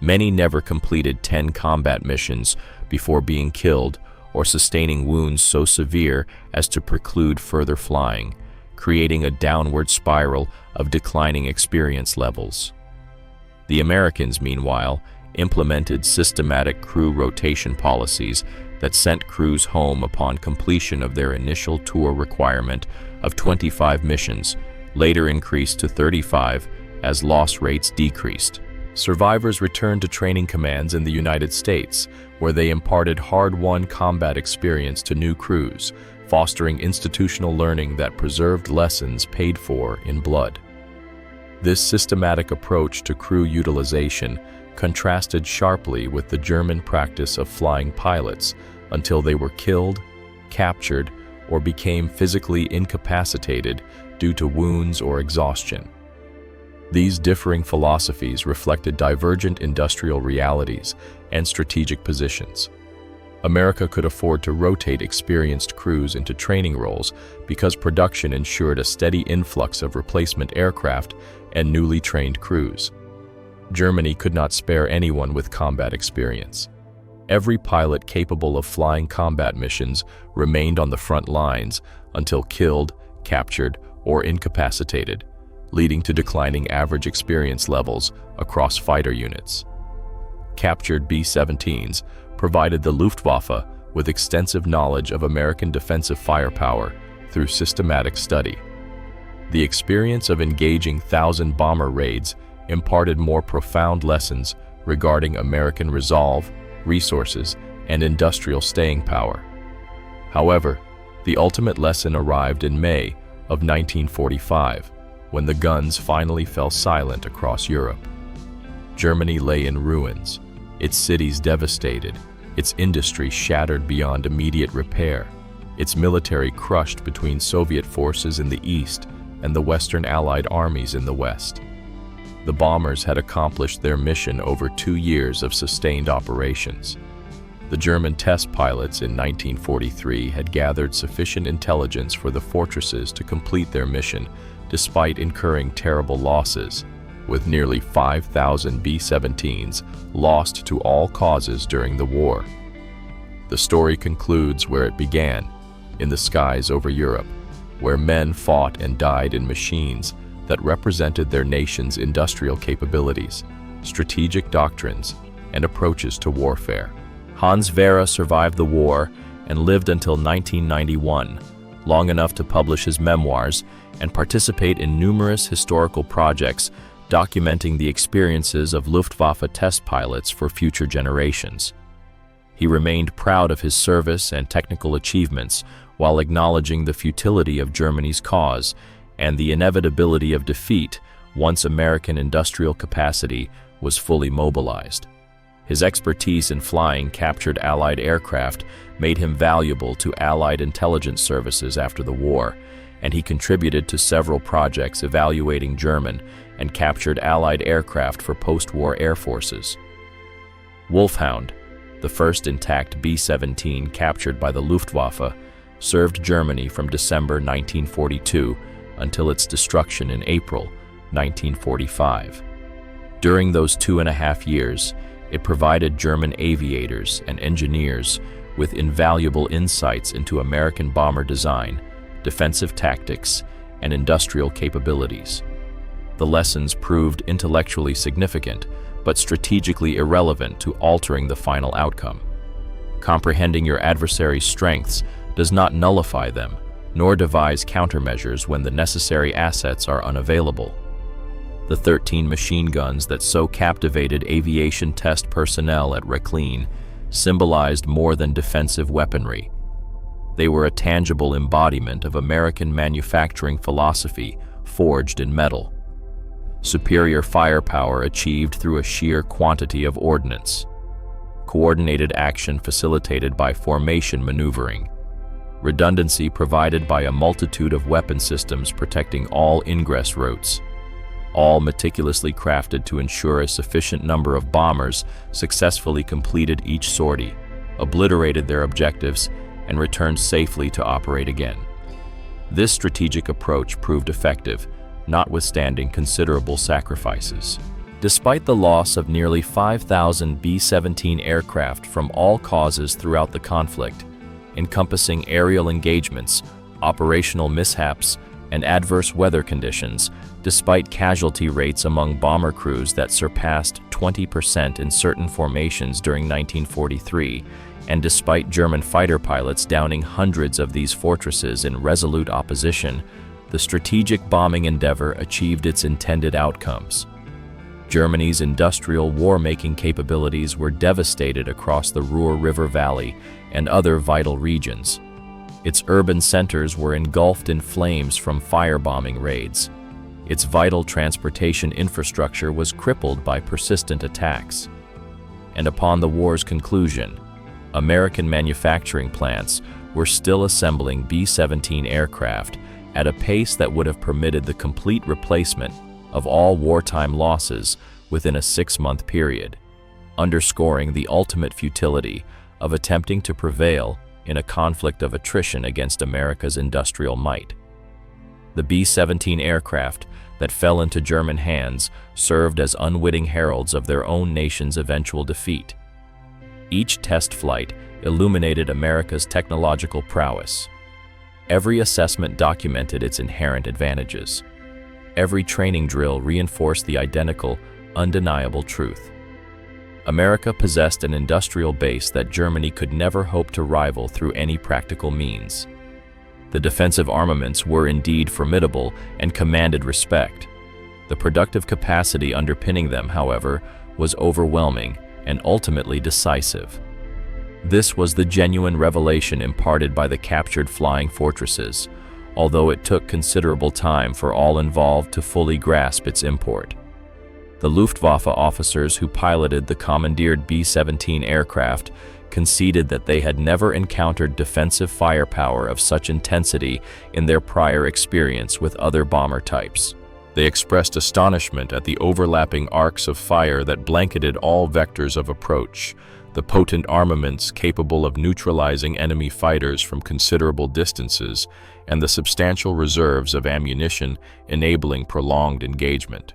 Many never completed 10 combat missions before being killed or sustaining wounds so severe as to preclude further flying, creating a downward spiral of declining experience levels. The Americans, meanwhile, implemented systematic crew rotation policies that sent crews home upon completion of their initial tour requirement of 25 missions, later increased to 35 as loss rates decreased. Survivors returned to training commands in the United States, where they imparted hard-won combat experience to new crews, fostering institutional learning that preserved lessons paid for in blood. This systematic approach to crew utilization contrasted sharply with the German practice of flying pilots until they were killed, captured, or became physically incapacitated due to wounds or exhaustion. These differing philosophies reflected divergent industrial realities and strategic positions. America could afford to rotate experienced crews into training roles because production ensured a steady influx of replacement aircraft and newly trained crews. Germany could not spare anyone with combat experience. Every pilot capable of flying combat missions remained on the front lines until killed, captured, or incapacitated, leading to declining average experience levels across fighter units. Captured B-17s provided the Luftwaffe with extensive knowledge of American defensive firepower through systematic study. The experience of engaging thousand-bomber raids imparted more profound lessons regarding American resolve, resources, and industrial staying power. However, the ultimate lesson arrived in May of 1945, when the guns finally fell silent across Europe. Germany lay in ruins, its cities devastated, its industry shattered beyond immediate repair, its military crushed between Soviet forces in the east and the Western Allied armies in the west. The bombers had accomplished their mission over 2 years of sustained operations. The German test pilots in 1943 had gathered sufficient intelligence for the fortresses to complete their mission despite incurring terrible losses, with nearly 5,000 B-17s lost to all causes during the war. The story concludes where it began, in the skies over Europe, where men fought and died in machines that represented their nation's industrial capabilities, strategic doctrines, and approaches to warfare. Hans Vera survived the war and lived until 1991, long enough to publish his memoirs and participate in numerous historical projects documenting the experiences of Luftwaffe test pilots for future generations. He remained proud of his service and technical achievements while acknowledging the futility of Germany's cause and the inevitability of defeat once American industrial capacity was fully mobilized. His expertise in flying captured Allied aircraft made him valuable to Allied intelligence services after the war, and he contributed to several projects evaluating German and captured Allied aircraft for post-war air forces. Wolfhound, the first intact B-17 captured by the Luftwaffe, served Germany from December 1942 until its destruction in April 1945. During those 2.5 years, it provided German aviators and engineers with invaluable insights into American bomber design, defensive tactics, and industrial capabilities. The lessons proved intellectually significant, but strategically irrelevant to altering the final outcome. Comprehending your adversary's strengths does not nullify them, nor devise countermeasures when the necessary assets are unavailable. The 13 machine guns that so captivated aviation test personnel at Recklin symbolized more than defensive weaponry. They were a tangible embodiment of American manufacturing philosophy forged in metal. Superior firepower achieved through a sheer quantity of ordnance. Coordinated action facilitated by formation maneuvering. Redundancy provided by a multitude of weapon systems protecting all ingress routes. All meticulously crafted to ensure a sufficient number of bombers successfully completed each sortie, obliterated their objectives, and returned safely to operate again. This strategic approach proved effective, notwithstanding considerable sacrifices. Despite the loss of nearly 5,000 B-17 aircraft from all causes throughout the conflict, encompassing aerial engagements, operational mishaps, and adverse weather conditions, despite casualty rates among bomber crews that surpassed 20% in certain formations during 1943, and despite German fighter pilots downing hundreds of these fortresses in resolute opposition, the strategic bombing endeavor achieved its intended outcomes. Germany's industrial war-making capabilities were devastated across the Ruhr River Valley and other vital regions. Its urban centers were engulfed in flames from firebombing raids. Its vital transportation infrastructure was crippled by persistent attacks. And upon the war's conclusion, American manufacturing plants were still assembling B-17 aircraft at a pace that would have permitted the complete replacement of all wartime losses within a 6-month period, underscoring the ultimate futility of attempting to prevail in a conflict of attrition against America's industrial might. The B-17 aircraft that fell into German hands served as unwitting heralds of their own nation's eventual defeat. Each test flight illuminated America's technological prowess. Every assessment documented its inherent advantages. Every training drill reinforced the identical, undeniable truth. America possessed an industrial base that Germany could never hope to rival through any practical means. The defensive armaments were indeed formidable and commanded respect. The productive capacity underpinning them, however, was overwhelming and ultimately decisive. This was the genuine revelation imparted by the captured flying fortresses, although it took considerable time for all involved to fully grasp its import. The Luftwaffe officers who piloted the commandeered B-17 aircraft conceded that they had never encountered defensive firepower of such intensity in their prior experience with other bomber types. They expressed astonishment at the overlapping arcs of fire that blanketed all vectors of approach, the potent armaments capable of neutralizing enemy fighters from considerable distances, and the substantial reserves of ammunition enabling prolonged engagement.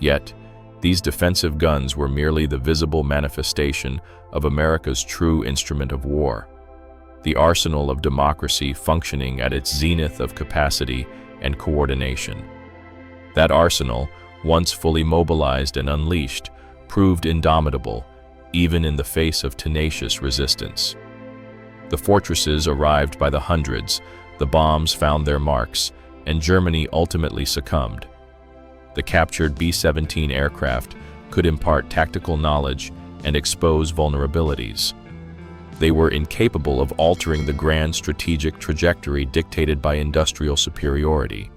Yet, these defensive guns were merely the visible manifestation of America's true instrument of war, the arsenal of democracy functioning at its zenith of capacity and coordination. That arsenal, once fully mobilized and unleashed, proved indomitable, even in the face of tenacious resistance. The fortresses arrived by the hundreds, the bombs found their marks, and Germany ultimately succumbed. The captured B-17 aircraft could impart tactical knowledge and expose vulnerabilities, they were incapable of altering the grand strategic trajectory dictated by industrial superiority.